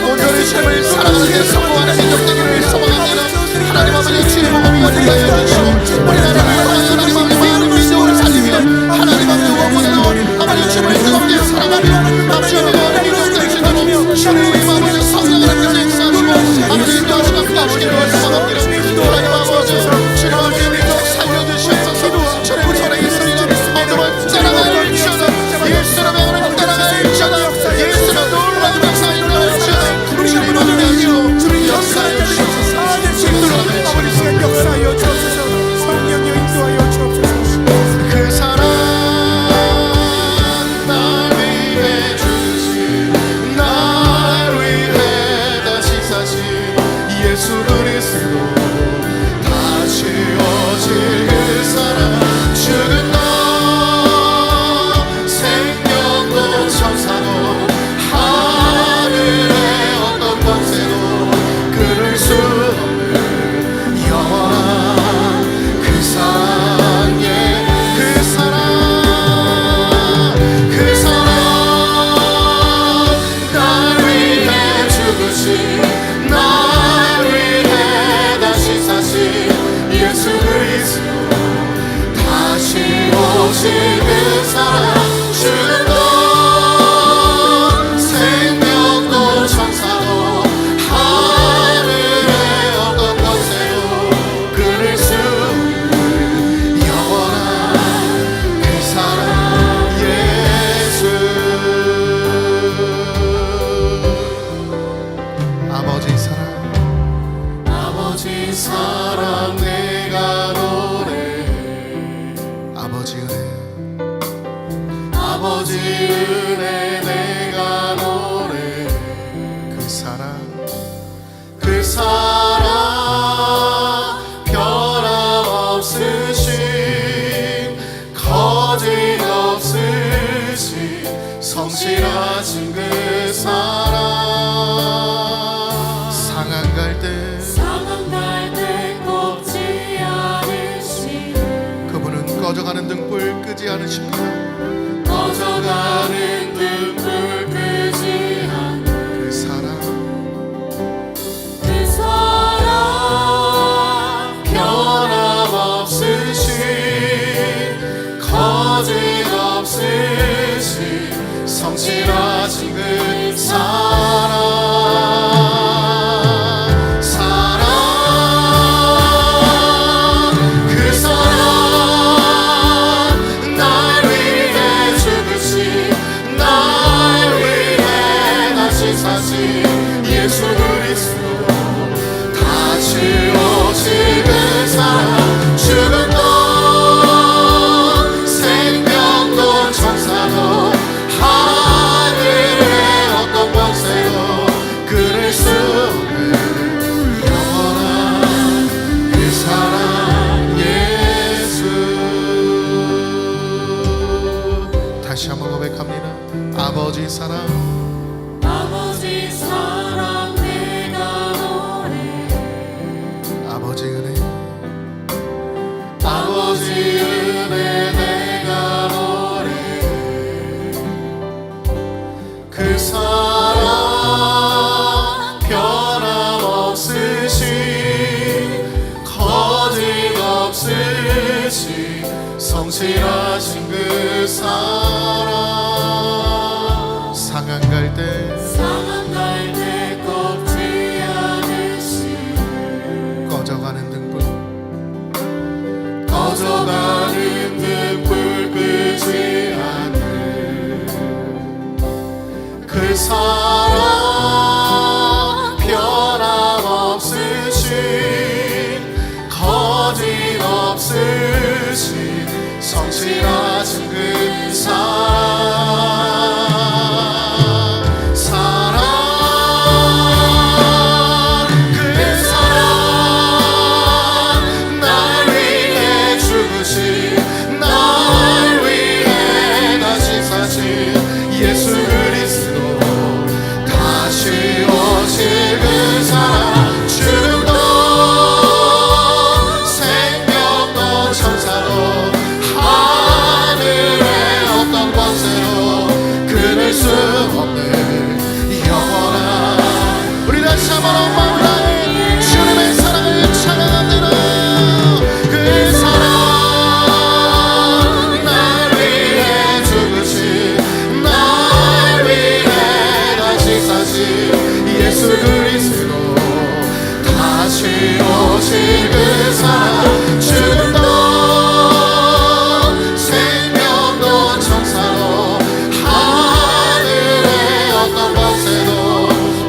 오늘의 삶을 살아가는 성공하는 민족 되기를 소망합니다. 하나님 아버지 주의 복음이 열리게 주시고 우리 나라를 향하여 하나님 아버지 많은 민족을 살리며 하나님 아버지 무엇보다도 아버지 주님을 뜨겁게 사랑하며 아버지 하나님 민족들 주시도록 주님의 마음을 성령을 함께 역사하시고 아버지 인도하시고 함께 하시기를 소망합니다. 하나님 아버지 주님 아버지 민족 살려주시옵소서. 주님 손에 있으리라 어둠을 떠나갈지어다 예수의 명으로 떠나갈지어다 예수의 놀라운 역사를 일어날지어다 주님 함께하시고 주님 역사하여 주시옵소서. 아버지 시간 역사하여 주옵소서. 성령여 인도하여 주옵소서. 그 사랑 날 위해 주신 날 위해 다시 사신 예수 그리스도 다 지워질 그 사랑 죽은 너 생명도 천사도 하늘의 어떤 권세도 그를 수 없는 영원한 그 사랑 그 사랑 날 위해 죽으신 날 위해 다시 사신 예수 그리스도 다시 오실 그 사랑 죽은 너 생명도 천사도 하늘의 어떤 권세도 끊을 수 없는 영원한 그 사랑 예수. 아버지 사랑 내가 노래해. 아버지 은혜 내가 노래해. 그 사랑 변함없으신 거짓없으신 성실하신 그 사랑 상한 갈때 꺾지 않으시네. 그분은 꺼져가는 등불 끄지 않으십니다. 꺼져가는 등불 끄지 않는 그 사랑 그 사랑 변함없으신 거짓없으신 성실하신 그 사랑 그 사랑 날 위해 죽으신 날 위해 다시 사신 예수 그리스도 다 지워진 그 사랑 죽음도 생명도 천사도 하늘의 어떤 권세도 끊을 수 없는 영원한 그 사랑 예수. 다시 한번 고백합니다. 아버지 사랑 아버지 사랑 내가 노래 아버지 은혜 아버지 은혜 내가 노래 그 사랑 변함없으신 거짓없으신 성실하신 그 사랑 상한 갈때 상한 갈때 꺾지 않으신 꺼져가는 등불 꺼져가는 등불 끄지 않는 그 사랑 변함없으신 거짓없으신 성실하신 그 사랑 그 사랑 날 위해 죽으신 날 위해 다시 사신 예수 그리스도 다시 오실 그 사랑 죽음도 생명도 천사도 하늘의 어떤 권세도 끊을 수 없는 영원한 우리 다시 한번 마음을 다해 주님의 사랑을 찬양합니다. 그 사랑 날 위해 죽으신 날 위해 다시 사신 예수 그리스도 다시 오실 그 사랑 죽음도 생명도 천사도 하늘의 어떤 권세도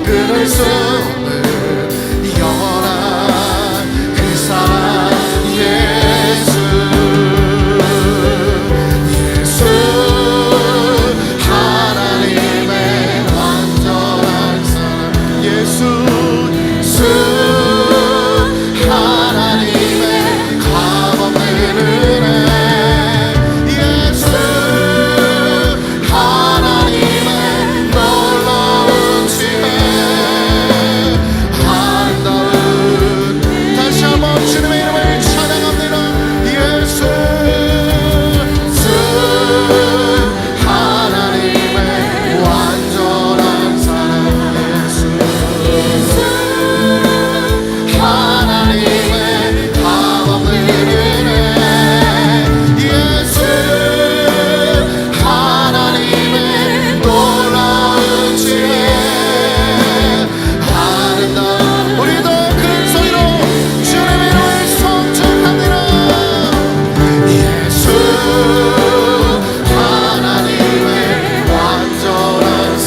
끊을 수 없는 영원한 그 사랑 예수 예수 하나님의 완전한 사랑 예수 예수 하나님의 값없는 은혜 예수 하나님의 놀라운 지혜 아름다운 다시 한번 주님의 이름을 찬양합니다. 예수 예수 하나님의 완전한 사랑 예수 하나님의 값없는 은혜 예수 하나님의 놀라운 지혜 아름다운 우리도 큰 소리로 주님의 이름을 송축합니다. 예수 하나님의 완전한 사랑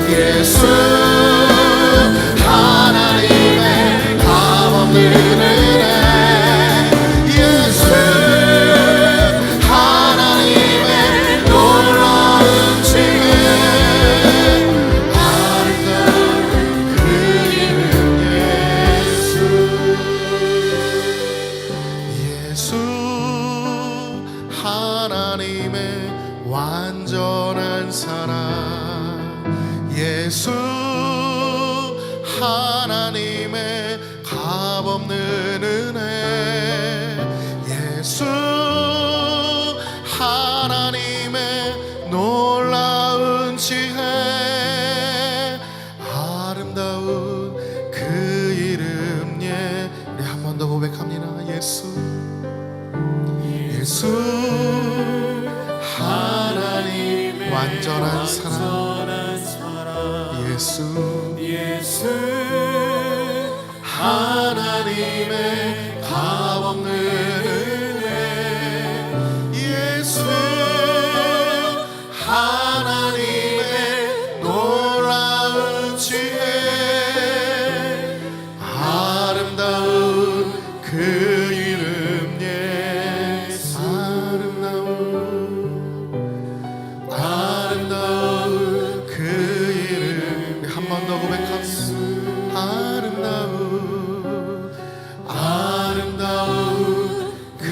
예수 하나님의 값없는 은혜 예수 하나님의 놀라운 지혜 아름다운 그 이름 예수 예수 하나님의 완전한 사랑 예수 하나님의 값없는 은혜 예수 하나님의 놀라운 지혜 아름다운 그 이름 예 우리 한 번 더 고백합니다. 예수 예수 하나님 완 완전한 사랑 예수 하나님의 값없는 은혜 예수 하나님의 놀라운 지혜 아름다운 그 이름 예수 아름다운 그 이름 한 번 더 고백합니다. 아름다운 그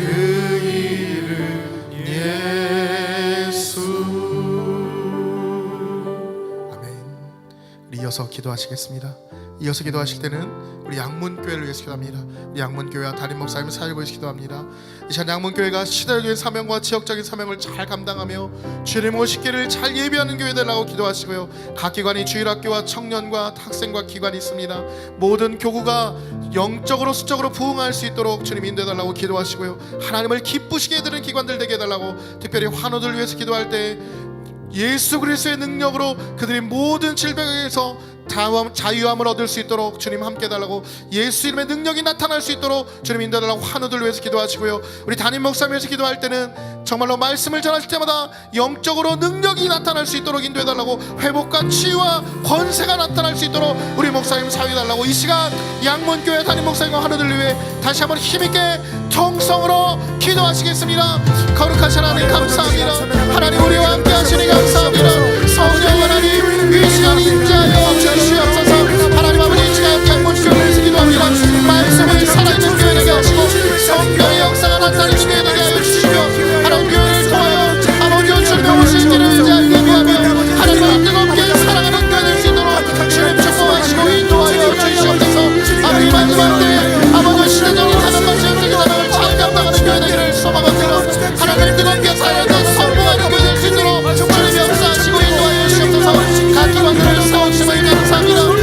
이름 예수. 아멘. 우리 이어서 기도하시겠습니다. 이어서 기도하실 때는 우리 양문교회를 위해서 기도합니다. 우리 양문교회와 담임 목사님 사역을 위해서 기도합니다. 이 시간 양문교회가 시대적인 사명과 지역적인 사명을 잘 감당하며 주님 오시기를 잘 예비하는 교회 되라고 기도하시고요. 각 기관이 주일학교와 청년과 학생과 기관이 있습니다. 모든 교구가 영적으로 수적으로 부흥할 수 있도록 주님 인도해달라고 기도하시고요. 하나님을 기쁘시게 해드리는 기관들 되게 해달라고 특별히 환우들 위해서 기도할 때 예수 그리스도의 능력으로 그들이 모든 질병에서 자유함을 얻을 수 있도록 주님 함께 해달라고 예수 이름의 능력이 나타날 수 있도록 주님 인도해달라고 환우들 위해서 기도하시고요. 우리 담임 목사님 위해서 기도할 때는 정말로 말씀을 전하실 때마다 영적으로 능력이 나타날 수 있도록 인도해달라고 회복과 치유와 권세가 나타날 수 있도록 우리 목사님 사위해달라고 이 시간 양문교회 담임 목사님과 환우들 위해 다시 한번 힘있게 통성으로 기도하시겠습니다. 거룩하신 하나님 감사합니다. 하나님 우리와 함께 하시니 감사합니다. 성령 하나님 이 시간 인자하여 주시옵소서. 하나님 아버지 이 시간 양문교회에서 기도합니다. 말씀이 살아있는 교회 되게 하시고 성령의 역사가 나타나는 교회 되게 하여 주시며 하나님 교회를 통하여 아버지와 주님의 오실 일을 의지하게 하며 하나님을 뜨겁게 사랑하는 교회 될 수 있도록 주님 축복하시고 인도하여 주시옵소서. 아버지 마지막 때에 아버지 시대적인 사랑과 지역적인 사랑을 잘 감당하는 교회 되기를 소망합니다. 하나님을 뜨겁게 사랑하는 성공하는 교회 될 수 있도록 주님 역사하시고 인도하여 주시옵소서. 각 기관들을 세워주시면 감사합니다.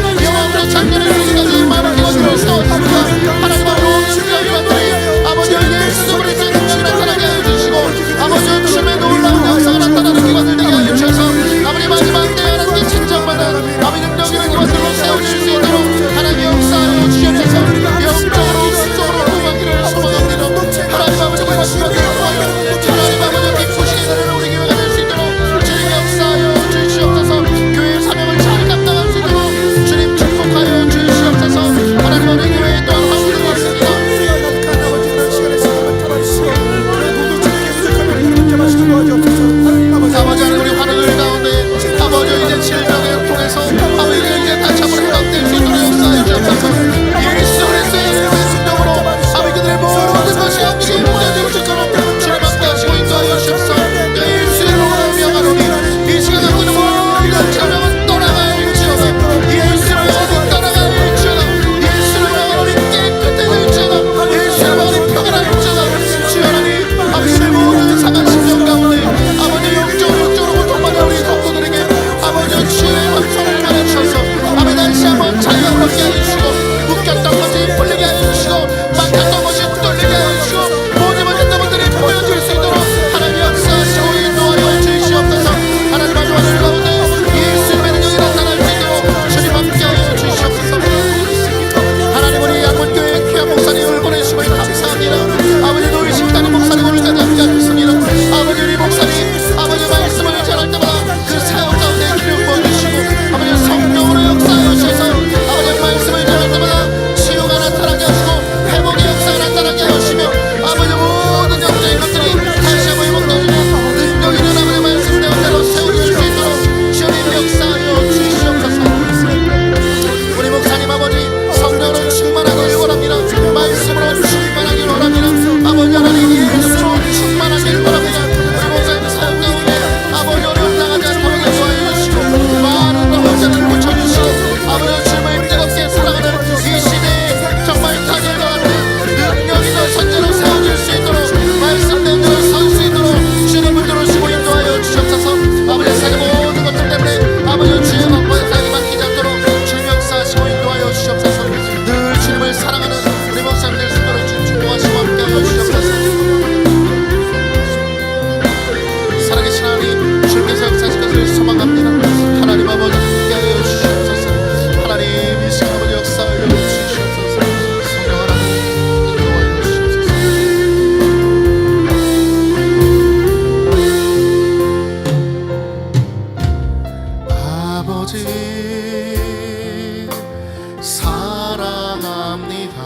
사랑합니다.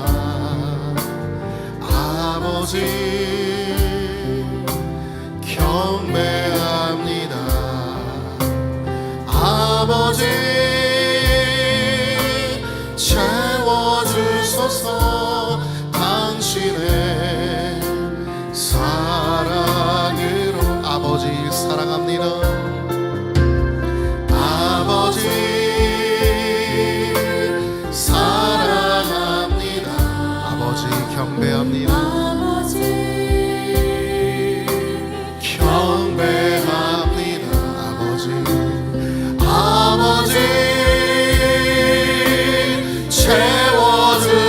아버지 경배합니다. 아버지 채워주소서. 당신의 사랑으로. 아버지 사랑합니다. 아버지 사랑합니다. 아버지 경배합니다. 아버지 경배합니다. 아버지 아버지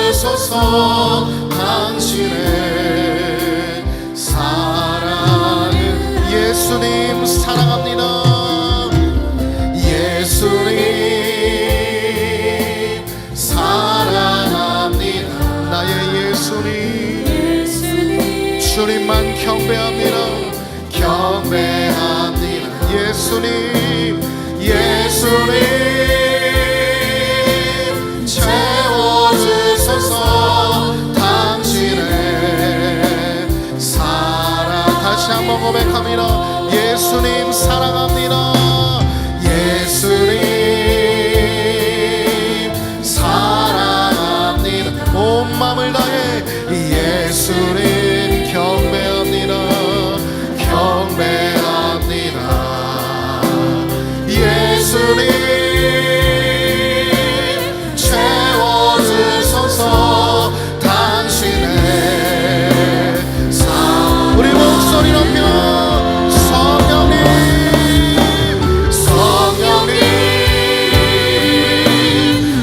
채워주소서. 당신의 사랑을. 예수님 사랑합니다. 예수님 사랑합니다. 나의 예수님 주님만 경배합니다. 경배합니다. 예수님 예수님 채워주소서. 당신의 사랑. 다시 한번 고백합니다. 예수님 사랑합니다. 예수님 사랑합니다. 온 마음을 다해 예수님 경배합니다. 경배합니다. 예수님 채워주소서. 당신의 사랑. 우리 목소리 높여 성령님 성령님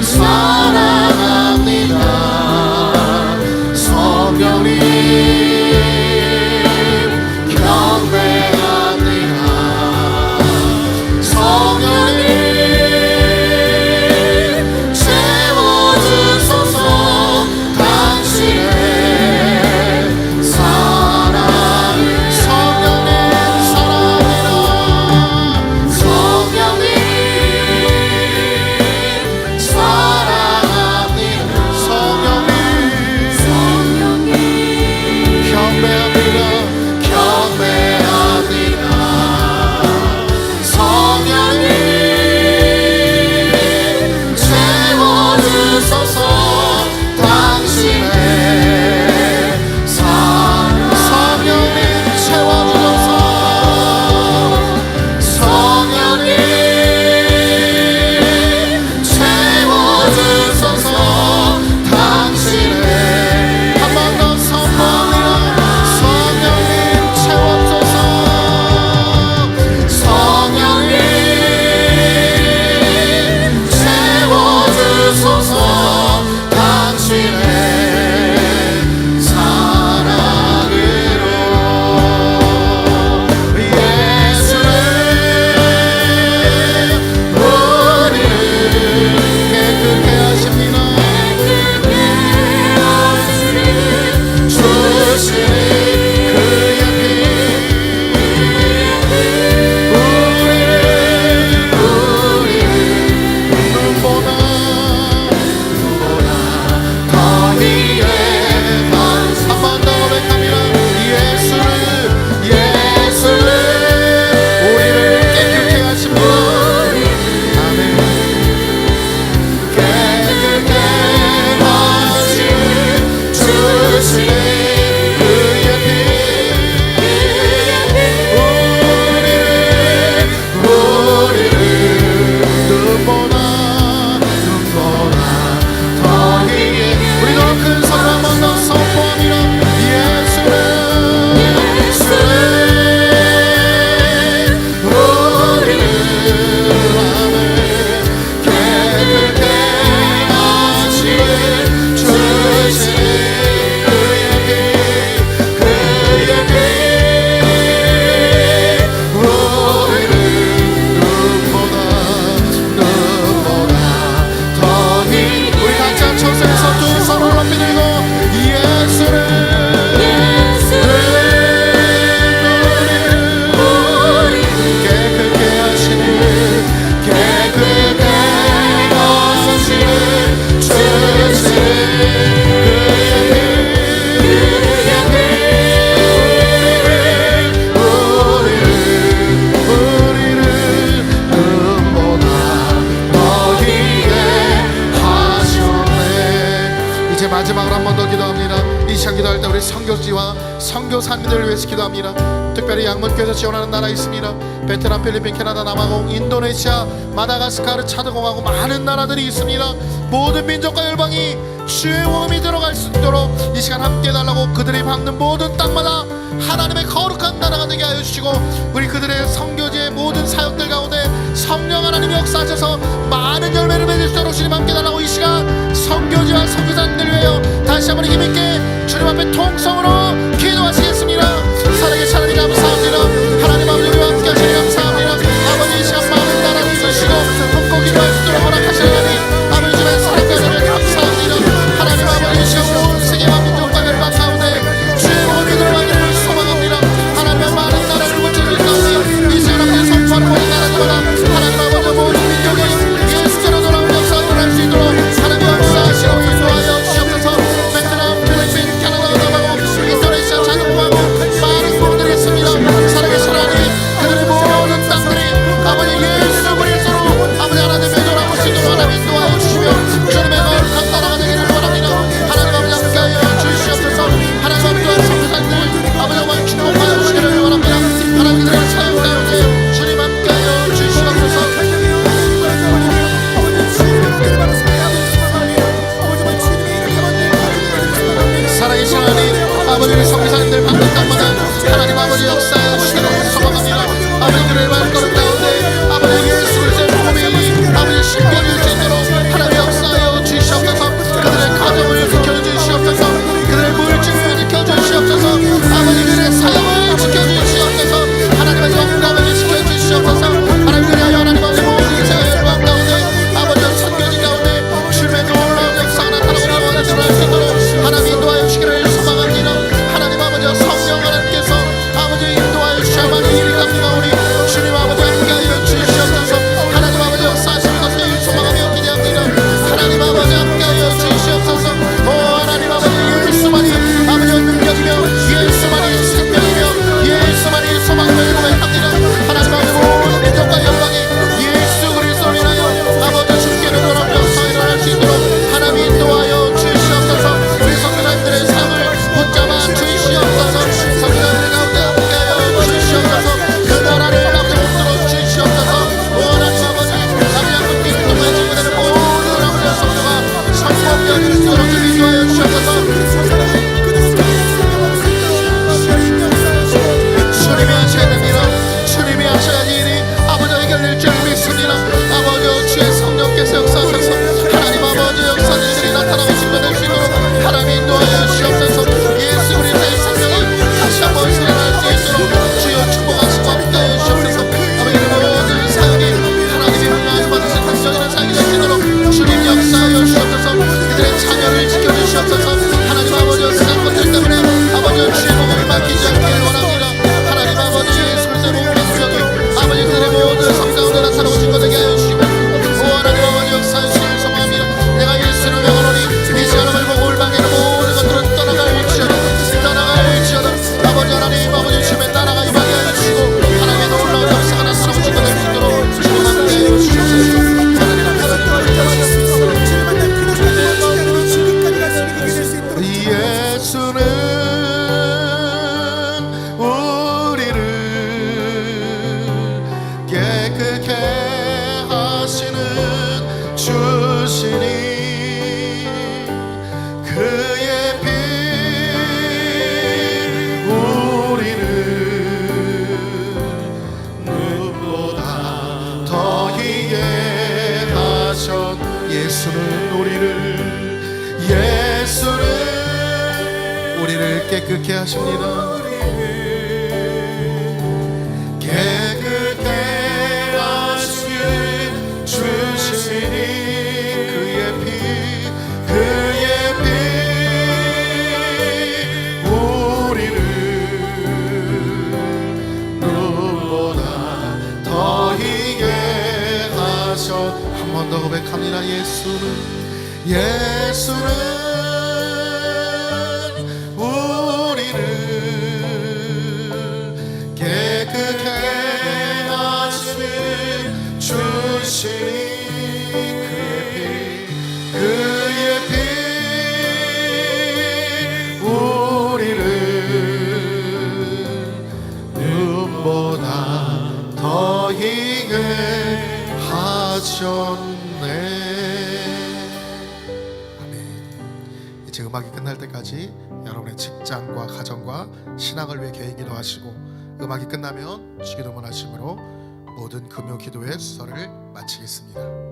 사랑합니다. 성령님 경배합니다. 성령님 채워주소서. 당신의 사랑. 성령님 사랑합니다. 성령님 사랑합니다. 성령님 경배합니다. 경배합니다. 성령님 채워주소서. 당신의 사랑. 성령님 채워주소서. 성령님 채워주소서. 당신의. 한 번 더 선포합니다. 성령님 채워주소서. 성령님 채워주소서. 이제 마지막으로 한 번 더 기도합니다. 이 시간 기도할 때 우리 선교지와 선교사님들을 위해서 기도합니다. 특별히 양문교에서 지원하는 나라 있습니다. 베트남, 필리핀, 캐나다, 남아공, 인도네시아, 마다가스카르, 차드공하고 많은 나라들이 있습니다. 모든 민족과 열방이 주의 복음이 들어갈 수 있도록 이 시간 함께 해달라고, 그들이 밟는 모든 땅마다 하나님의 거룩한 나라가 되게 하여 주시고, 우리 그들의 선교지의 모든 사역들 가운데 성령 하나님이 역사하셔서 많은 열매를 맺을 수 있도록 주님 함께 해달라고, 이 시간 선교지와 선교사님들 위하여 다시 한번 힘있게 주님 앞에 통성으로 기도하시겠습니다. 살아계신 하나님 감사합니다. 하나님 아버지 우리와 함께 하시니 감사합니다. 아버지 이 시간 많은 나라를 이루시고 품고 기도할 수 있도록 허락하신 하나님, 아버지 주의 사랑과 은혜를 감사합니다. 하나님 아버지 이 시간 온 세계와 민족과 열방 가운데 주의 복음이 들어가기를 소망합니다. 하나님의 많은 나라를 고쳐줄 가운데 이 시간 앞에 선포하는 모든 나라들마다 하나님 아버지 모든 민족이 예수께로 돌아온 역사가 일어날 수 있도록 하나님 역사하시고 인도하여 주시옵소서. 베트남, 필리핀, 캐나다, 남아공, 인도네시아, 자동하고 많은 곳들이 있습니다. 살아계신 하나님, 그들의 모든 땅들이 아버지 예수 그리스도로 아버지 하나님의 돌아올 수 있도록 하나님 인도하여 주시며 주님의 거룩한 나라가 되기를 원합니다. 하나님 아버지 함께하여 주시옵소서. 하나님 아버지와 성도사님들 아버지 정말 축복하여 주시기를 원합니다. 하나님들의 사역 가운데 주님 함께하여 주시옵소서. 살아계신 하나님, 아버지의 성도사님들 받는 땅마다 하나님 아버지 역사에 주시기를 소망합니다. 아버지들의 말걸음 가운데 아버지 예수 그리스도의 복음이 아버지 심겨질 수 있도록 하나님 역사하여 주시옵소서. 그들의 가정을 지켜주시옵소서. 그들의 물질을 지켜주시옵소서. 아버지 그들의 사역을 지켜주시옵소서. 하나님의 영광을 지켜주시옵소서. 하나님 그리하여 하나님 아버지 모든 세계 열방 가운데 아버지의 선교지 가운데 주님의 놀라운 역사가 나타나고 원하는 수 있도록 하나님 인도하여 주시기를 소망합니다. 하나님 아버지 성령 하나님께서 아버지 인도하여 주셔야만 이 일이 감당하오니 주님 아버지 함께하여 주시옵소서. 하나님 아버지 역사하시는 것을 소망하며 기대합니다. 하나님 아버지 함께하여 주시옵소서. 오 하나님 아버지 예수만이 아버지의 능력이며 예수만이 생명이며 예수만이 소망을 고백합니다. 하나님 아버지 모든 민족과 열방이 예수 그리스도를 인하여 아버지 주께로 돌아오는 역사가 일어날 수 있도록 하나님 인도하여 주시옵소서. 우리 성도님들의 삶을 붙잡아 주시옵소서. 성도님들 가운데 함께하여 주시옵소서. 그 나라를 아버지 붙들어 주시옵소서. 오 하나님 아버지 아버지 한국교회를 통해 지구되는 모든 아버지 성도가 성공적인 수로 인도하여 주시옵소서. 주님이 하셔야 됩니다. 주님이 하셔야지 일이 아버지 해결될 줄 믿습니다. 아버지 주의 성령께서 역사하셔서 하나님 아버지 역사들이 나타나고 증거될 수 있도록 하나님 인도하여 주시옵소서. 예수 그리스도의 생명이 다시 한번 살아날 수 있도록 주여 축복하시고 함께하여 주시옵소서. 아버지의 모든 사역이 하나님이 흥하여 받으신 긍정이나 사역이 될 수 있도록 주님 역사하여 주시옵소서. 그들의 자녀를 지켜주시옵소서. 하나님 아버지 세상 것들 때문에 아버지 주의 복음을 맡기지 않기를 원합니다. 하나님 아버지 예수 그리스도의 복음의 능력이 아버지 그들의 모든 삶 가운데 나타나고 증거되게 하여 주시고, 오 하나님 아버지 역사하여 주시기를 소망합니다. 내가 예수를 명하노니 이 시간을 보고 울방에는 모든 것들은 떠나갈지어다. 아버지 하나님 아버지 주님의 나라가 임하게 하여 주시고 하나님의 놀라운 역사가 나타나고 증거될 수 있도록 주님 함께 하여 주시옵소서. 예수는 우리를 깨끗게 하시는 주시니 그의 피 우리를 눈보다 더 희게 하셨. 예수는 우리를 깨끗게 하십니다. 깨끗게 하신 주시니 그의 피 우리를 눈보다 더 희게 하셨. 한 번 더 고백합니다. 예수는 우리를 깨끗게 하시는 주시니 그의 피 아멘. 이제 음악이 끝날 때까지 여러분의 직장과 가정과 신앙을 위해 개인 기도하시고, 음악이 끝나면 주기도문 하심으로 모든 금요 기도의 수서를 마치겠습니다.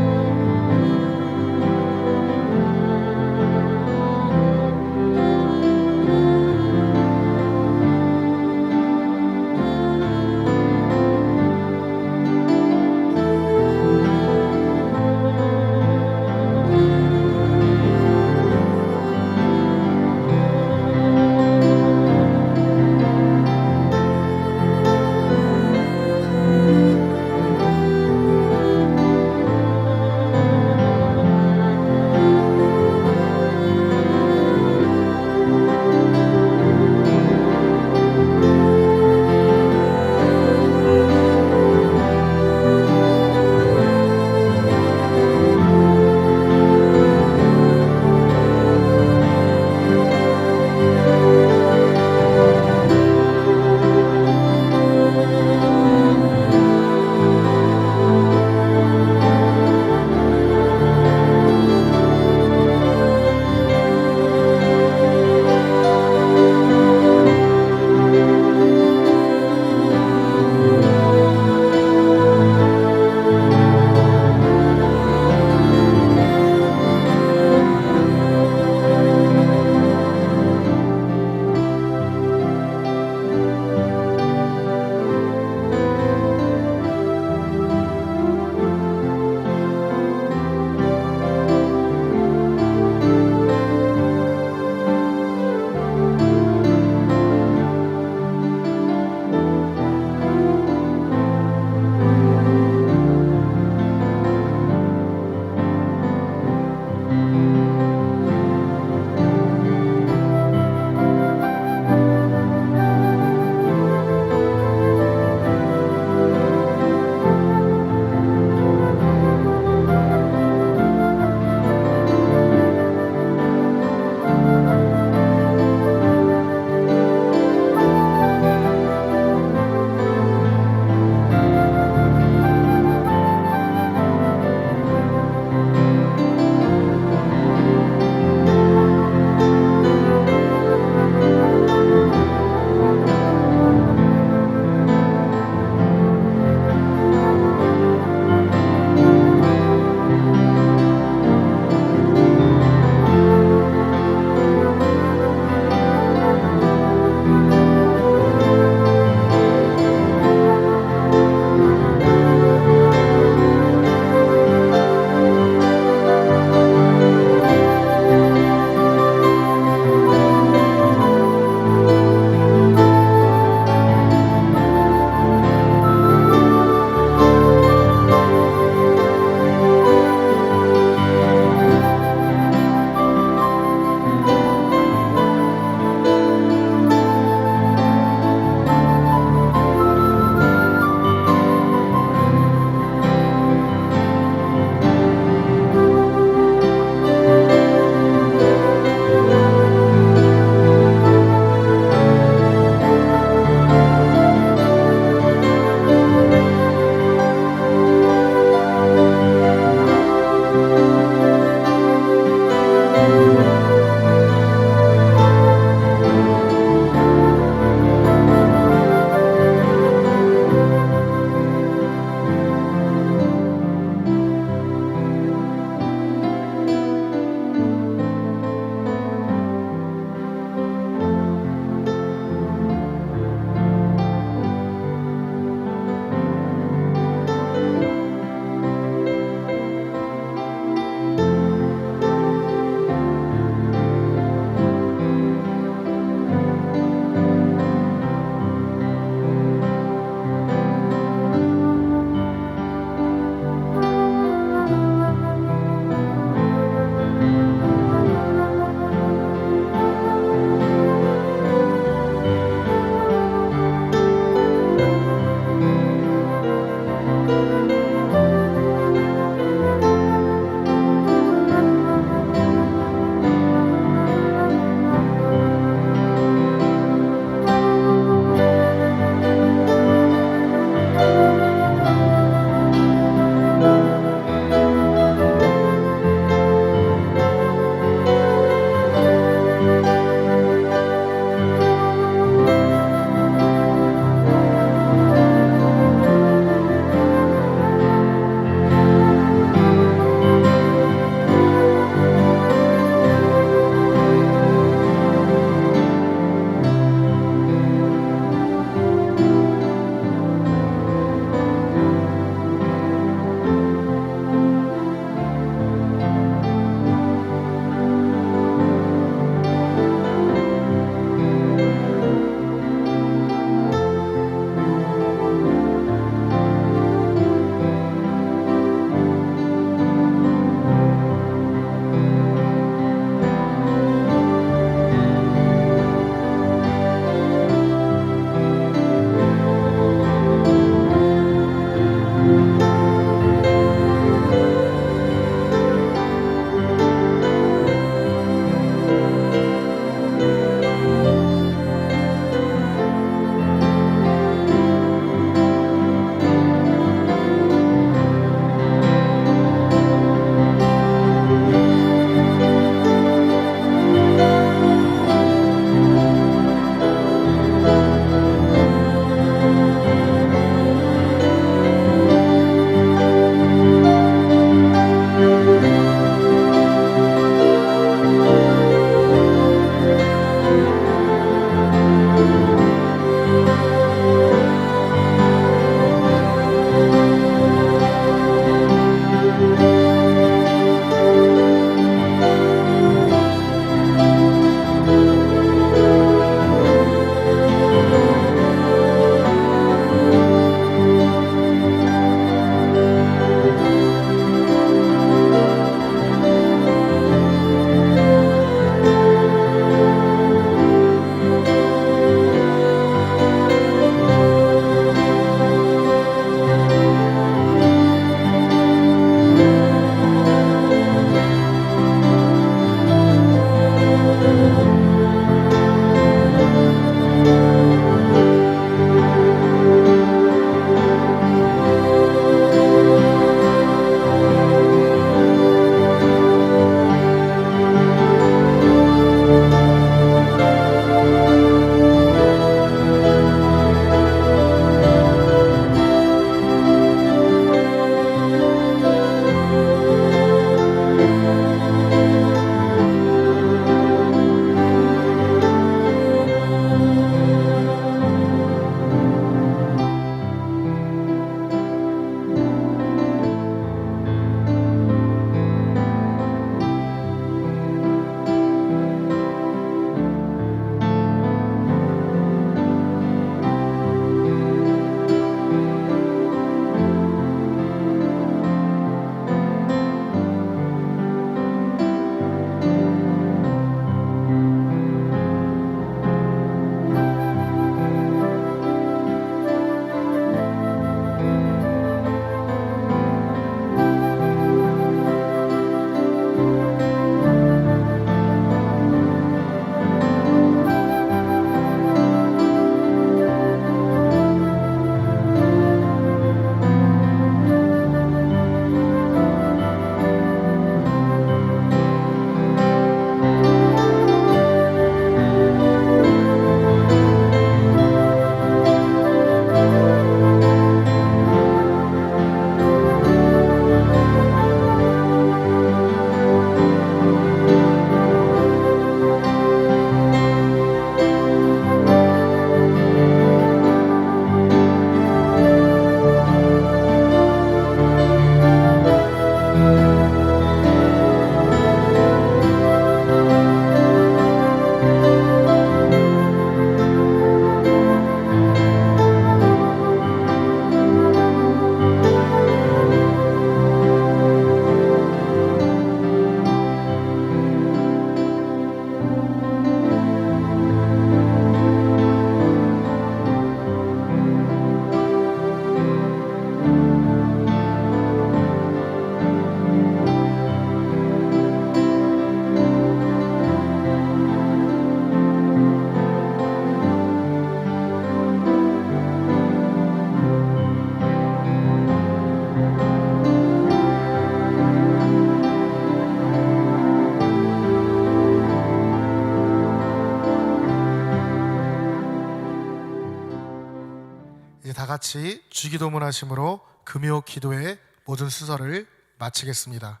다 같이 주기도문 하심으로 금요 기도의 모든 순서를 마치겠습니다.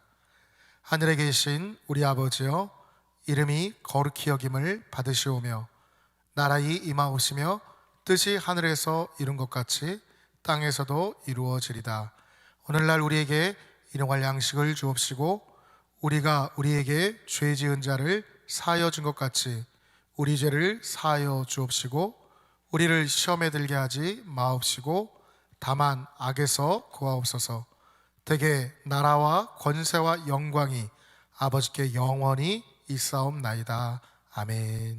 하늘에 계신 우리 아버지여, 이름이 거룩히 여김을 받으시오며 나라의 임하옵시며 뜻이 하늘에서 이룬 것 같이 땅에서도 이루어지리다. 오늘날 우리에게 일용할 양식을 주옵시고 우리가 우리에게 죄 지은 자를 사하여 준 것 같이 우리 죄를 사하여 주옵시고 우리를 시험에 들게 하지 마옵시고 다만 악에서 구하옵소서. 대개 나라와 권세와 영광이 아버지께 영원히 있사옵나이다. 아멘.